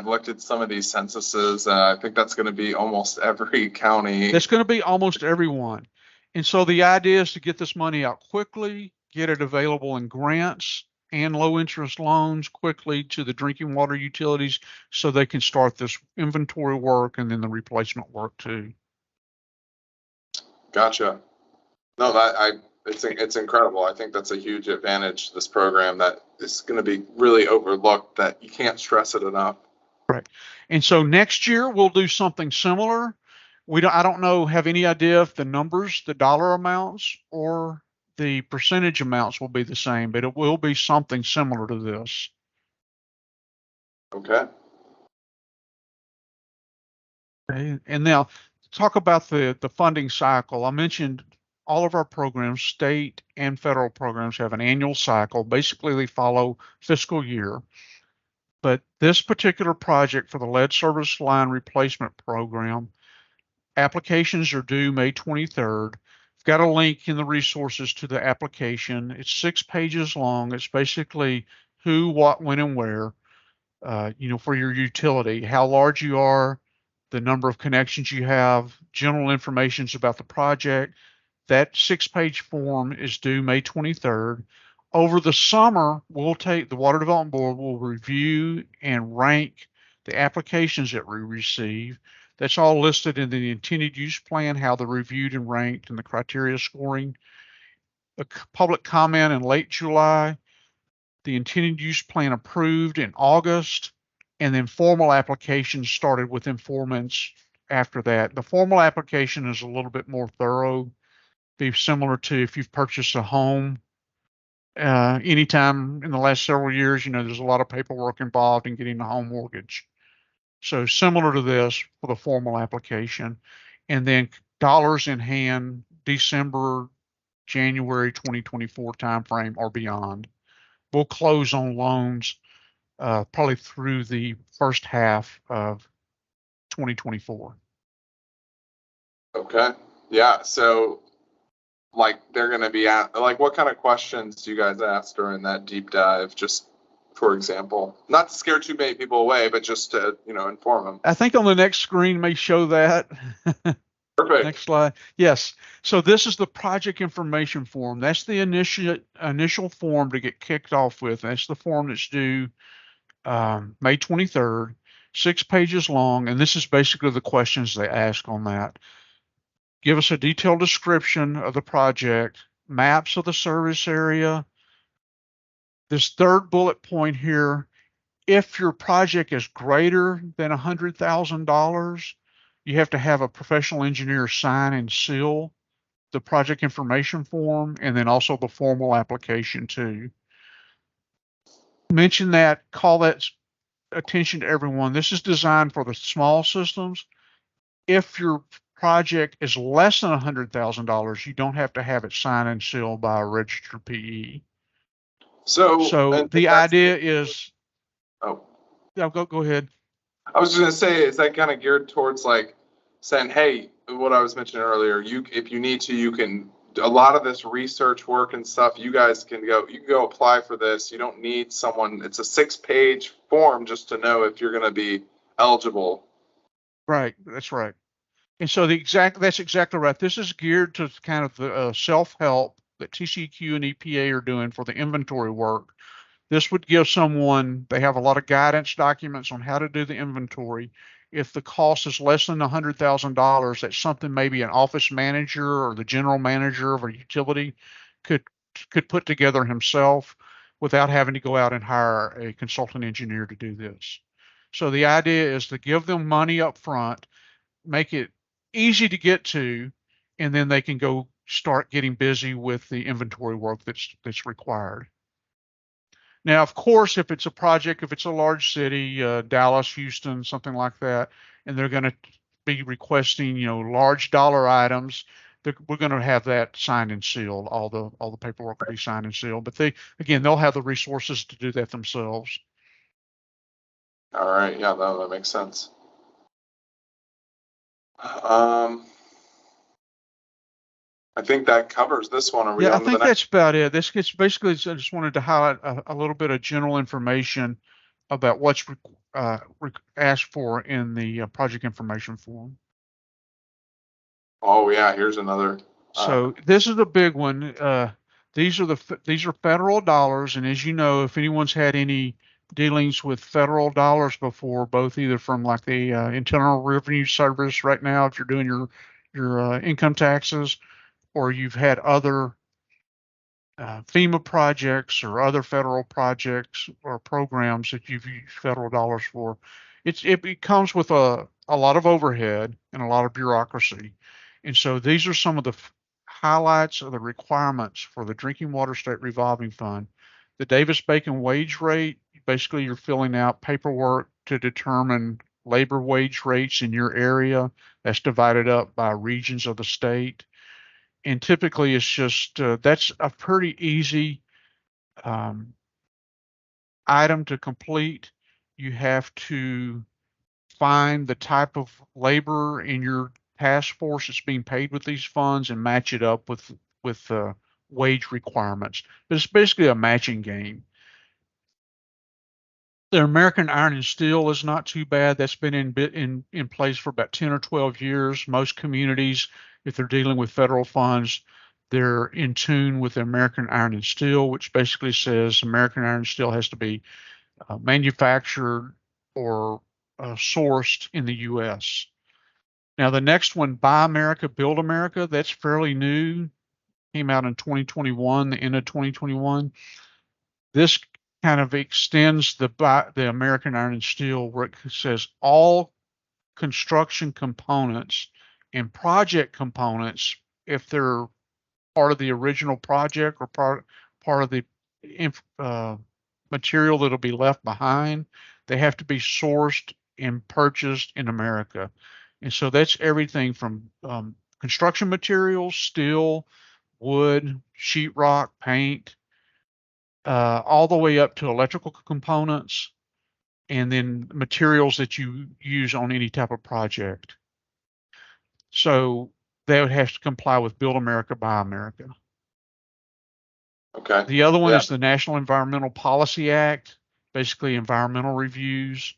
looked at some of these censuses. I think that's going to be almost every county. That's going to be almost everyone. And so the idea is to get this money out quickly, get it available in grants and low interest loans quickly to the drinking water utilities so they can start this inventory work and then the replacement work too. Gotcha. No, it's incredible. I think that's a huge advantage, this program, that is going to be really overlooked, that you can't stress it enough. Right. And so next year we'll do something similar. I don't have any idea if the numbers, the dollar amounts, or the percentage amounts will be the same, but it will be something similar to this. Okay. And now talk about the funding cycle. I mentioned all of our programs, state and federal programs, have an annual cycle. Basically, they follow fiscal year. But this particular project for the lead service line replacement program, applications are due May 23rd. I've got a link in the resources to the application. It's 6 pages long. It's basically who, what, when, and where, for your utility, how large you are, the number of connections you have, general information about the project. That 6-page form is due May 23rd. Over the summer, the Water Development Board will review and rank the applications that we receive. That's all listed in the intended use plan, how they're reviewed and ranked, and the criteria scoring. A public comment in late July, the intended use plan approved in August, and then formal applications started within 4 months after that. The formal application is a little bit more thorough, be similar to if you've purchased a home. Anytime in the last several years, there's a lot of paperwork involved in getting a home mortgage. So similar to this for the formal application. And then dollars in hand, December, January 2024 timeframe or beyond. We'll close on loans probably through the first half of 2024. Okay. Yeah. So they're going to be what kind of questions do you guys ask during that deep dive? Just for example, not to scare too many people away, but just to, inform them. I think on the next screen may show that. Perfect. Next slide. Yes. So this is the project information form. That's the initial form to get kicked off with. That's the form that's due May 23rd, 6 pages long. And this is basically the questions they ask on that. Give us a detailed description of the project, maps of the service area. This third bullet point here, if your project is greater than $100,000, you have to have a professional engineer sign and seal the project information form, and then also the formal application too. Mention that, call that attention to everyone. This is designed for the small systems. If your project is less than $100,000, you don't have to have it signed and sealed by a registered PE. So the idea is, yeah, go ahead. I was just gonna say, is that kind of geared towards saying, hey, what I was mentioning earlier, if you need to, you can, a lot of this research work and stuff, you guys can go apply for this. You don't need someone, it's a 6-page form just to know if you're gonna be eligible. Right, that's right. And so that's exactly right. This is geared to kind of the self-help that TCEQ and EPA are doing for the inventory work. This would give someone, they have a lot of guidance documents on how to do the inventory. If the cost is less than $100,000, that's something maybe an office manager or the general manager of a utility could put together himself without having to go out and hire a consultant engineer to do this. So the idea is to give them money up front, make it easy to get to, and then they can go start getting busy with the inventory work that's required. Now, of course, if it's a project, if it's a large city, Dallas, Houston, something like that, and they're going to be requesting, large dollar items, we're going to have that signed and sealed. All the paperwork will be signed and sealed. But they'll have the resources to do that themselves. All right. Yeah, that makes sense. I think that covers this one. Yeah, I think that's about it. This gets basically, I just wanted to highlight a little bit of general information about what's asked for in the project information form. Oh yeah, here's another. So this is the big one. These are federal dollars, and as you know, if anyone's had any dealings with federal dollars before, both either from the Internal Revenue Service right now, if you're doing your income taxes, or you've had other FEMA projects or other federal projects or programs that you've used federal dollars for, it comes with a lot of overhead and a lot of bureaucracy. And so these are some of the highlights of the requirements for the Drinking Water State Revolving Fund. The Davis-Bacon wage rate, basically you're filling out paperwork to determine labor wage rates in your area. That's divided up by regions of the state. And typically it's just, that's a pretty easy item to complete. You have to find the type of labor in your task force that's being paid with these funds and match it up with wage requirements. But it's basically a matching game. The American Iron and Steel is not too bad. That's been in place for about 10 or 12 years. Most communities, if they're dealing with federal funds, they're in tune with the American Iron and Steel, which basically says American Iron and Steel has to be manufactured or sourced in the U.S. Now, the next one, Buy America, Build America, that's fairly new. Came out in 2021, the end of 2021. This kind of extends the American Iron and Steel, where it says all construction components and project components, if they're part of the original project or part of the material that'll be left behind, they have to be sourced and purchased in America. And so that's everything from construction materials, steel, wood, sheetrock, paint, all the way up to electrical components, and then materials that you use on any type of project. So they would have to comply with Build America, Buy America. Okay. The other one is the National Environmental Policy Act, basically environmental reviews,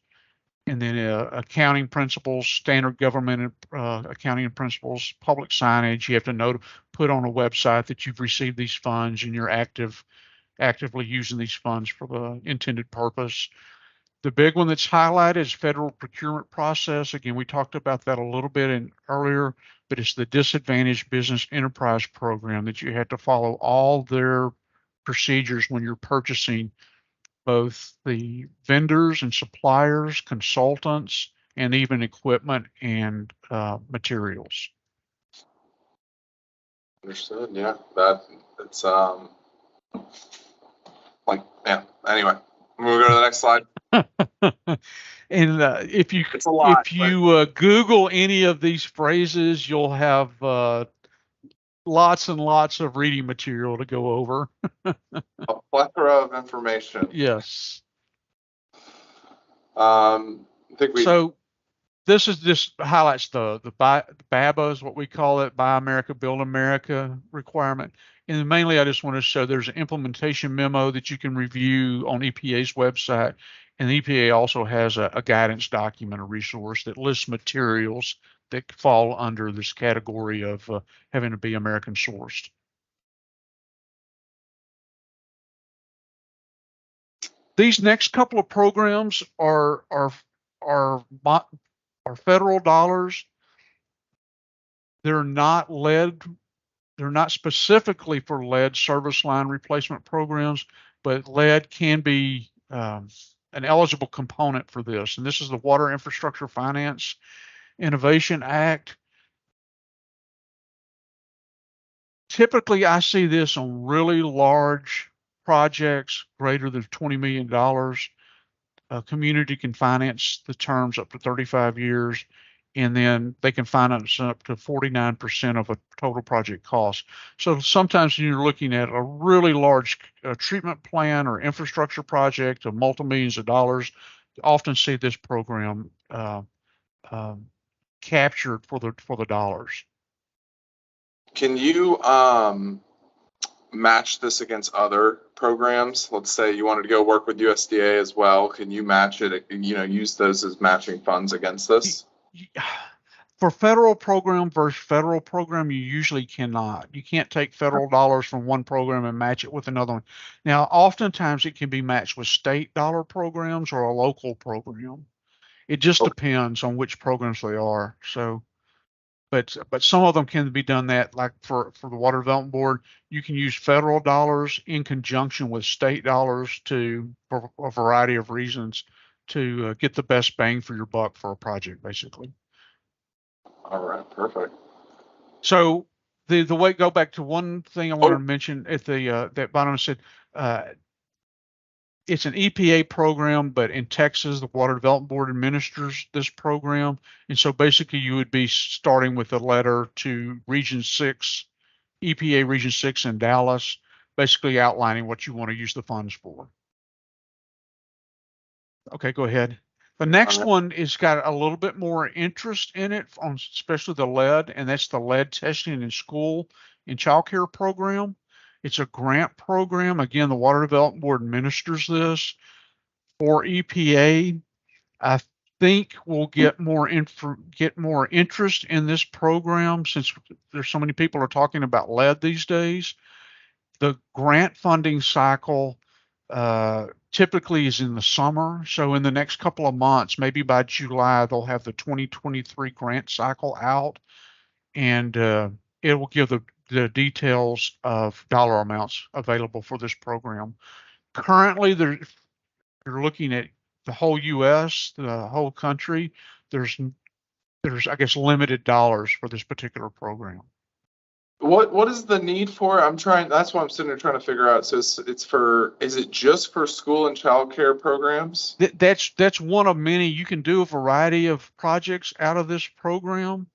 and then accounting principles, standard government accounting principles, public signage. You have to put on a website that you've received these funds and you're actively using these funds for the intended purpose. The big one that's highlighted is federal procurement process. Again, we talked about that a little bit earlier, but it's the Disadvantaged Business Enterprise Program that you have to follow all their procedures when you're purchasing both the vendors and suppliers, consultants, and even equipment and materials. Understood. Yeah, it's Anyway, we'll go to the next slide. And if you Google any of these phrases, you'll have lots and lots of reading material to go over. A plethora of information. Yes. So this is just highlights the BABA is what we call it, Buy America, Build America requirement. And mainly I just want to show there's an implementation memo that you can review on EPA's website. And the EPA also has a guidance document, a resource that lists materials that fall under this category of having to be American sourced. These next couple of programs are federal dollars. They're not lead. They're not specifically for lead service line replacement programs, but lead can be an eligible component for this. And this is the Water Infrastructure Finance Innovation Act. Typically, I see this on really large projects greater than $20 million. A community can finance the terms up to 35 years, and then they can finance up to 49% of a total project cost. So sometimes when you're looking at a really large treatment plan or infrastructure project of multi-millions of dollars, you often see this program captured for the dollars. Can you match this against other programs? Let's say you wanted to go work with USDA as well. Can you match it, use those as matching funds against this? For federal program versus federal program, you usually cannot. You can't take federal dollars from one program and match it with another one. Now, oftentimes it can be matched with state dollar programs or a local program. It just depends on which programs they are. So, but some of them can be done that, like for the Water Development Board, you can use federal dollars in conjunction with state dollars for a variety of reasons to get the best bang for your buck for a project, basically. All right, perfect. So the way, go back to one thing I wanted to mention at the that bottom said, it's an EPA program, but in Texas, the Water Development Board administers this program. And so basically you would be starting with a letter to Region 6 EPA Region 6 in Dallas, basically outlining what you want to use the funds for. Okay, go ahead. The next one is got a little bit more interest in it, on especially the lead, and that's the lead testing in school and child care program. It's a grant program. Again, the Water Development Board administers this for EPA. I think we'll get more interest in this program since there's so many people are talking about lead these days. The grant funding cycle typically is in the summer. So in the next couple of months, maybe by July, they'll have the 2023 grant cycle out, and it will give the details of dollar amounts available for this program. Currently, you're looking at the whole U.S., the whole country. There's I guess limited dollars for this particular program. What is the need for? That's why I'm sitting there trying to figure out. So is it just for school and child care programs? That's one of many. You can do a variety of projects out of this program,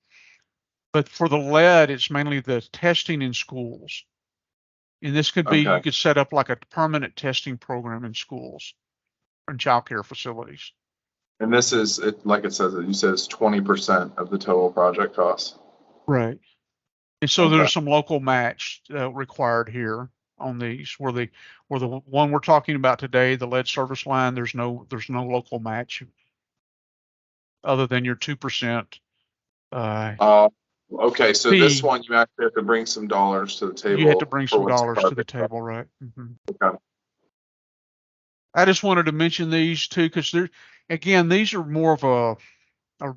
but for the lead, it's mainly the testing in schools. And this could be, you could set up like a permanent testing program in schools and child care facilities. And this is, like it says, you said it's 20% of the total project cost. Right. And so there's some local match required here on these. Where the one we're talking about today, the lead service line, there's no local match other than your 2%. Okay, so fee. this one you actually have to bring some dollars to the table. You had to bring some dollars to the table, right? Okay. I just wanted to mention these two because these are more of a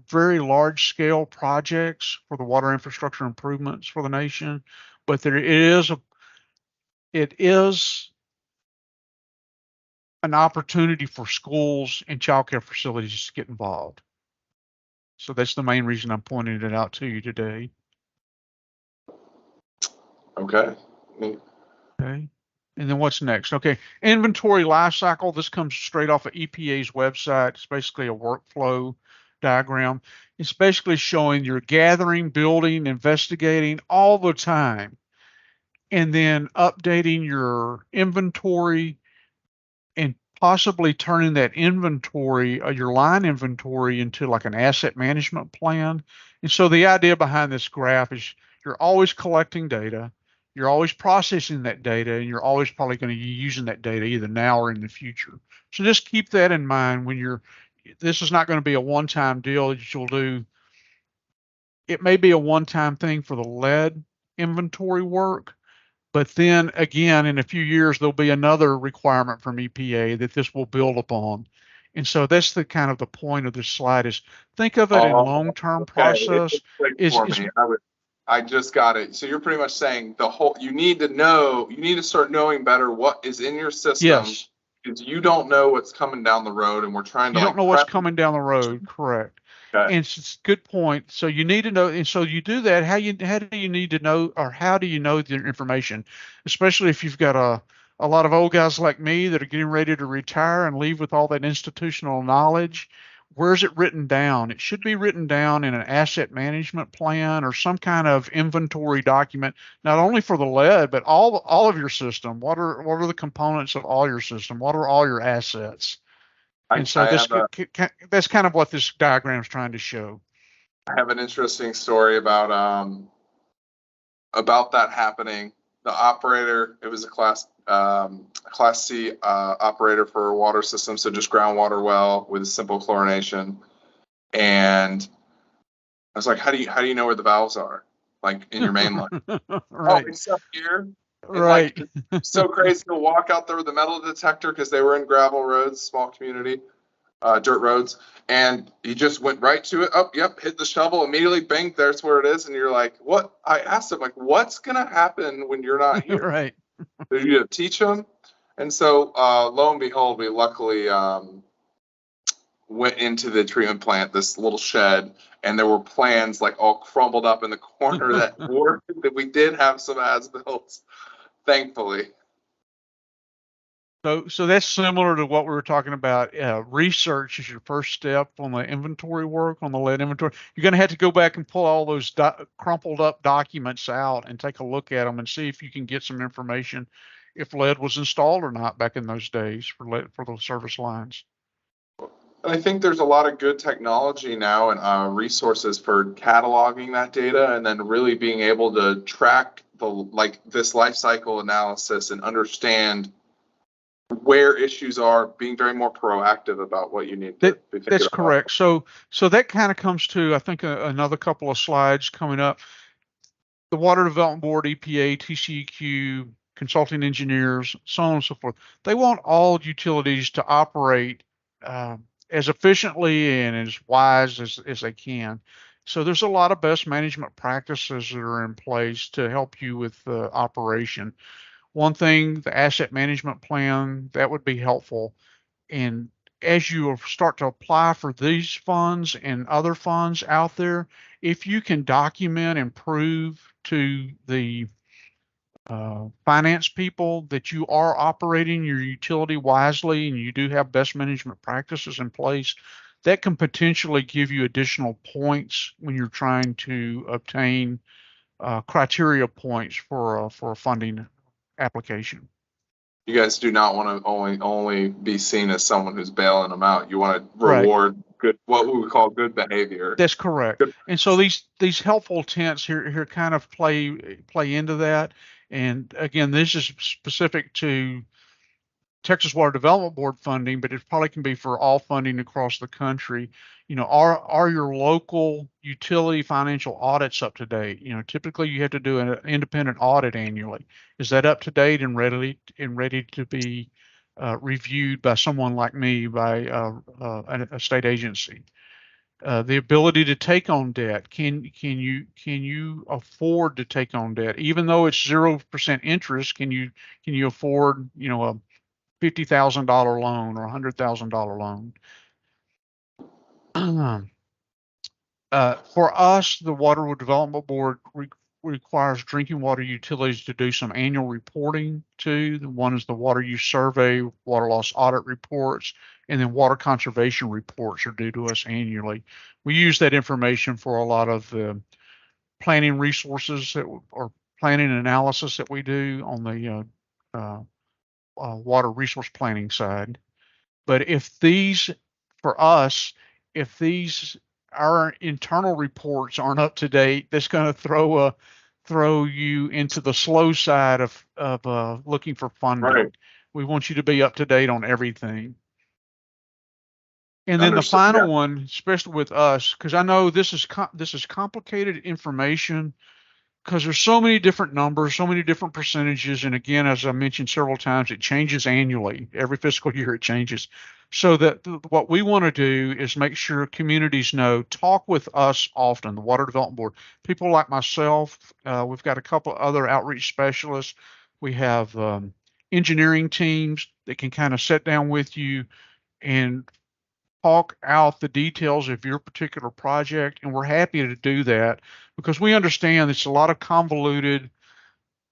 very large scale projects for the water infrastructure improvements for the nation, but it is an opportunity for schools and child care facilities to get involved. So that's the main reason I'm pointing it out to you today. Okay. Okay. And then what's next? Okay, inventory life cycle. This comes straight off of EPA's website. It's basically a workflow diagram. It's basically showing you're gathering, building, investigating all the time, and then updating your inventory and possibly turning that inventory, your line inventory, into like an asset management plan. And so the idea behind this graph is you're always collecting data, you're always processing that data, and you're always probably going to be using that data either now or in the future. So just keep that in mind when this is not going to be a one-time deal that you'll do. It may be a one-time thing for the lead inventory work, but then again, in a few years, there'll be another requirement from EPA that this will build upon. And so that's the kind of the point of this slide is think of it in long-term process. I just got it. So you're pretty much saying you need to start knowing better what is in your system. Yes. Because you don't know what's coming down the road, and we're trying to. You don't know what's coming down the road, correct? Okay. And it's a good point. So you need to know, and so you do that. How do you need to know, or how do you know the information, especially if you've got a lot of old guys like me that are getting ready to retire and leave with all that institutional knowledge. Where's it written down? It should be written down in an asset management plan or some kind of inventory document, not only for the lead, but all of your system. What are the components of all your system? What are all your assets? And so that's kind of what this diagram is trying to show. I have an interesting story about that happening. The operator, it was a class C operator for a water system, so just groundwater well with a simple chlorination. And I was like, how do you know where the valves are, like in your main line? Right. Oh, it's up here. Right. And like, so crazy to walk out there with a metal detector because they were in gravel roads, small community, dirt roads, and he just went right to it. Oh, yep, hit the shovel immediately. Bang, there's where it is. And you're like, what? I asked him, like, what's gonna happen when you're not here? Right. Did you teach him? And so, lo and behold, we luckily went into the treatment plant, this little shed, and there were plans like all crumbled up in the corner that worked. That we did have some as-built, thankfully. So that's similar to what we were talking about. Research is your first step on the inventory work, on the lead inventory. You're going to have to go back and pull all those crumpled up documents out and take a look at them and see if you can get some information if lead was installed or not back in those days for those service lines. I think there's a lot of good technology now and resources for cataloging that data and then really being able to track this life cycle analysis and understand where issues are, being very more proactive about what you need to be thinking That's about. correct. So that kind of comes to, I think, another couple of slides coming up. The Water Development Board, EPA, TCEQ, consulting engineers, so on and so forth. They want all utilities to operate as efficiently and as wise as they can. So there's a lot of best management practices that are in place to help you with operation. One thing, the asset management plan, that would be helpful. And as you start to apply for these funds and other funds out there, if you can document and prove to the finance people that you are operating your utility wisely and you do have best management practices in place, that can potentially give you additional points when you're trying to obtain criteria points for a funding application. You guys do not want to only be seen as someone who's bailing them out. You want to Right. reward good, what we would call good behavior. That's correct. Good. And so these helpful tents here kind of play into that. And again, this is specific to Texas Water Development Board funding, but it probably can be for all funding across the country. You know, are your local utility financial audits up to date? You know, typically you have to do an independent audit annually. Is that up to date and ready to be reviewed by someone like me, by a state agency? The ability to take on debt. Can you afford to take on debt, even though it's 0% interest? Can you afford, you know, a $50,000 loan or a $100,000 loan? For us, the Water Development Board requires drinking water utilities to do some annual reporting to. One is the water use survey, water loss audit reports, and then water conservation reports are due to us annually. We use that information for a lot of the planning resources or planning analysis that we do on the water resource planning side. But if these, for us, if these our internal reports aren't up to date, that's going to throw you into the slow side of looking for funding. Right. We want you to be up to date on everything. And then the final one, especially with us, because I know this is complicated information, because there's so many different numbers, so many different percentages. And again, as I mentioned several times, it changes annually. Every fiscal year it changes. So that what we want to do is make sure communities know, talk with us often, the Water Development Board. People like myself, we've got a couple other outreach specialists. We have engineering teams that can kind of sit down with you and talk out the details of your particular project, and we're happy to do that because we understand it's a lot of convoluted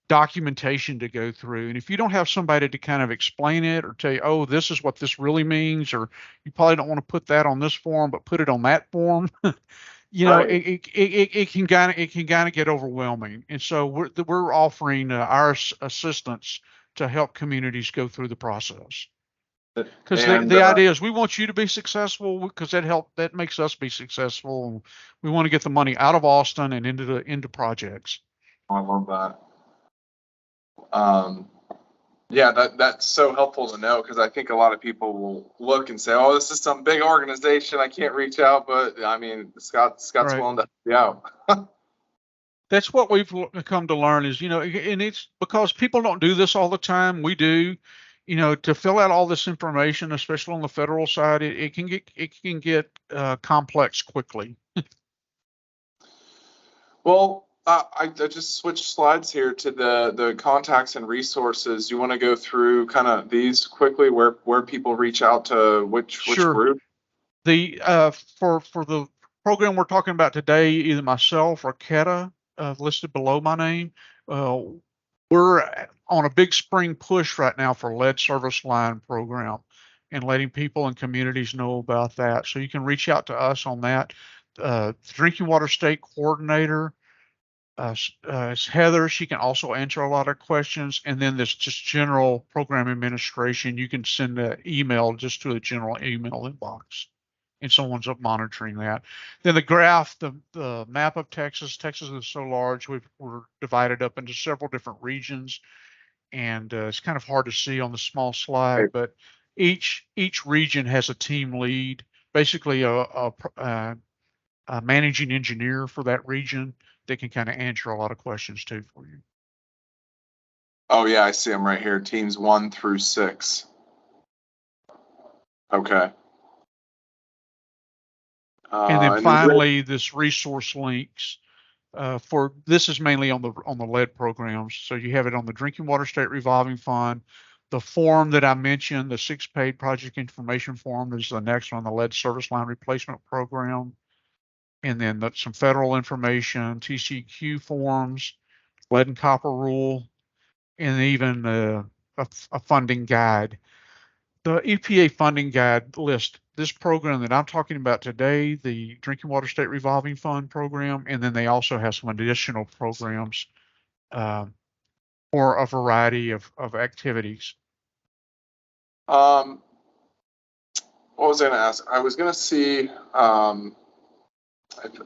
documentation to go through. And if you don't have somebody to kind of explain it or tell you, oh, this is what this really means, or you probably don't want to put that on this form, but put it on that form, you know, right. it can kind of get overwhelming. And so we're offering our assistance to help communities go through the process. Because the idea is we want you to be successful because that makes us be successful. We want to get the money out of Austin and into projects. I love that. Yeah, that's so helpful to know, because I think a lot of people will look and say, "Oh, this is some big organization. I can't reach out." But I mean, Scott's right. Willing to help you out. That's what we've come to learn is, you know, and it's because people don't do this all the time. We do. You know, to fill out all this information, especially on the federal side, it can get complex quickly. Well, I just switched slides here to the contacts and resources. You want to go through kind of these quickly, where people reach out to which group? The for the program we're talking about today, either myself or Keta listed below my name. We're on a big spring push right now for lead service line program and letting people and communities know about that. So you can reach out to us on that. Drinking Water State Coordinator is Heather. She can also answer a lot of questions. And then this just general program administration, you can send an email just to the general email inbox, and someone's up monitoring that. Then the graph, the map of Texas. Texas is so large, we're divided up into several different regions, and it's kind of hard to see on the small slide, but each region has a team lead, basically a managing engineer for that region that can kind of answer a lot of questions too for you. Oh yeah, I see them right here. Teams 1 through 6. Okay. And then finally, this resource links for this is mainly on the lead programs. So you have it on the Drinking Water State Revolving Fund. The form that I mentioned, the 6-page project information form, is the next one, the lead service line replacement program. And then some federal information, TCEQ forms, lead and copper rule, and even a funding guide. The EPA funding guide lists this program that I'm talking about today, the Drinking Water State Revolving Fund program, and then they also have some additional programs for a variety of activities. What was I going to ask? I was going to see if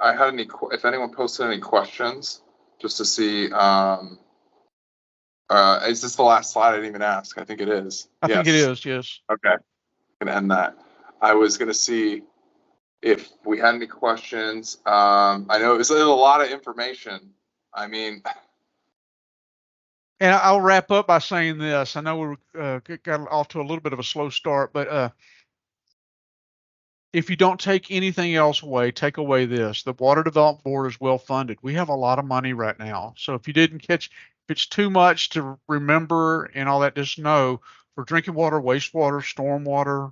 I had if anyone posted any questions, just to see. Is this the last slide? I didn't even ask. I think it is. I think it is. Yes. Okay. I'm going to end that. I was going to see if we had any questions. I know it was a lot of information. I mean, and I'll wrap up by saying this. I know we got off to a little bit of a slow start, but if you don't take anything else away, take away this. The Water Development Board is well funded. We have a lot of money right now. So if you didn't catch, if it's too much to remember and all that, just know for drinking water, wastewater, stormwater,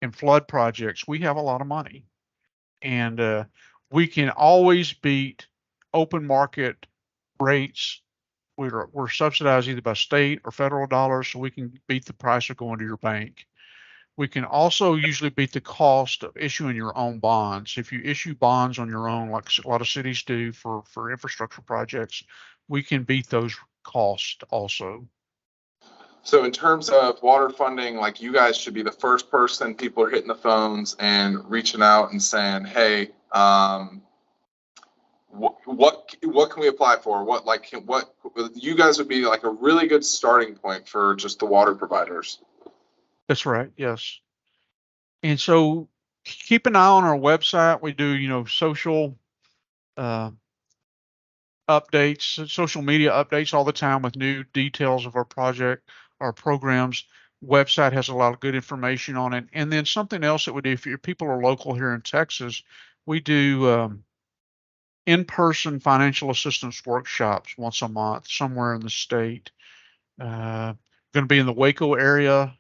and flood projects, we have a lot of money. And we can always beat open market rates. We're subsidized either by state or federal dollars, so we can beat the price of going to your bank. We can also usually beat the cost of issuing your own bonds. If you issue bonds on your own, like a lot of cities do for infrastructure projects, we can beat those costs also. So in terms of water funding, like you guys should be the first person people are hitting the phones and reaching out and saying, hey, what can we apply for? What you guys would be like a really good starting point for just the water providers. That's right. Yes. And so keep an eye on our website. We do, social updates, social media updates all the time with new details of our project, our programs. Website has a lot of good information on it. And then something else that we do, if your people are local here in Texas, we do in-person financial assistance workshops once a month somewhere in the state. Going to be in the Waco area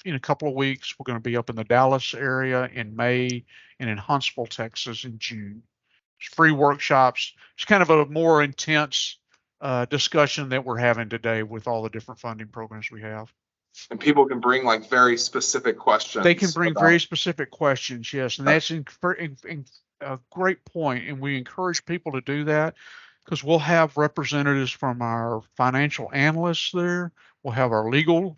in a couple of weeks. We're going to be up in the Dallas area in May and in Huntsville, Texas in June. It's free workshops. It's kind of a more intense discussion that we're having today with all the different funding programs we have. And people can bring like very specific questions. They can bring very specific questions, yes. And that's a great point. And we encourage people to do that because we'll have representatives from our financial analysts there. We'll have our legal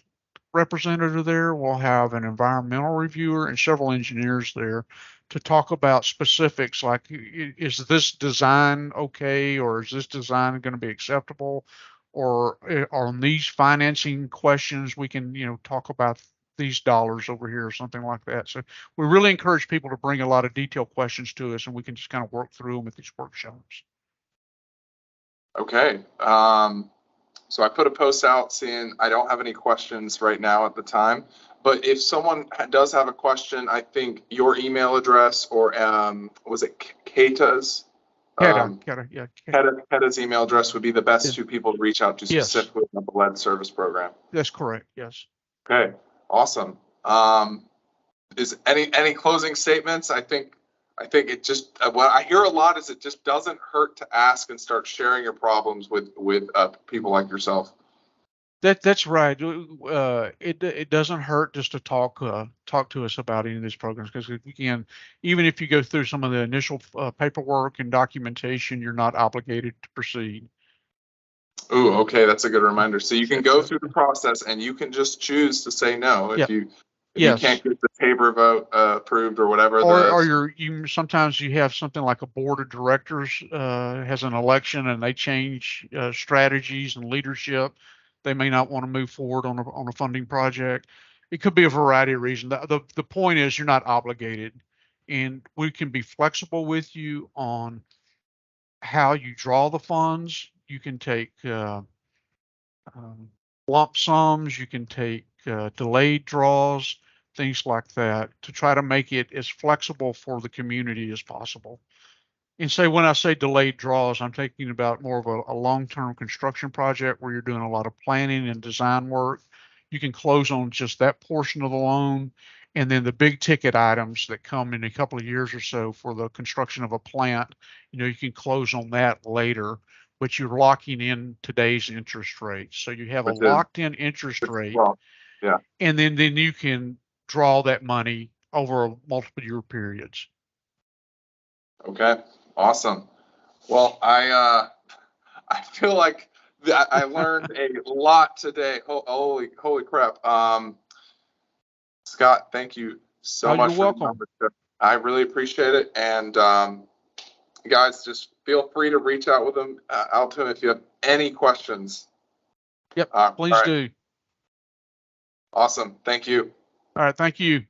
representative there. We'll have an environmental reviewer and several engineers there to talk about specifics like, is this design okay, or is this design going to be acceptable, or on these financing questions we can talk about these dollars over here or something like that. So we really encourage people to bring a lot of detailed questions to us, and we can just kind of work through them at these workshops. Okay. So I put a post out saying I don't have any questions right now at the time, but if someone does have a question, I think your email address or was it Kata's? Kata's email address would be the best two people to reach out to specifically on the lead service program. That's correct. Yes. Okay. Awesome. Is any closing statements? I think I think it just, what I hear a lot is it just doesn't hurt to ask and start sharing your problems with people like yourself. That's right. It doesn't hurt just to talk to us about any of these programs, because again, even if you go through some of the initial paperwork and documentation, you're not obligated to proceed. Ooh, okay, that's a good reminder. So you can go through the process and you can just choose to say no if Yep. you Yes. can't get the Tabor vote approved or whatever. Or sometimes you have something like a board of directors has an election and they change strategies and leadership. They may not want to move forward on a funding project. It could be a variety of reasons. The point is you're not obligated, and we can be flexible with you on how you draw the funds. You can take lump sums, you can take delayed draws, things like that, to try to make it as flexible for the community as possible. And say, when I say delayed draws, I'm thinking about more of a long-term construction project where you're doing a lot of planning and design work. You can close on just that portion of the loan, and then the big ticket items that come in a couple of years or so for the construction of a plant, you can close on that later, but you're locking in today's interest rate. So you have a locked in interest rate, yeah, and then you can draw that money over multiple year periods. Okay, awesome. Well, I feel like I learned a lot today. Holy crap. Scott, thank you so much. You're welcome. I really appreciate it. And guys, just feel free to reach out to him if you have any questions. Yep, please do. Awesome. Thank you. All right, thank you.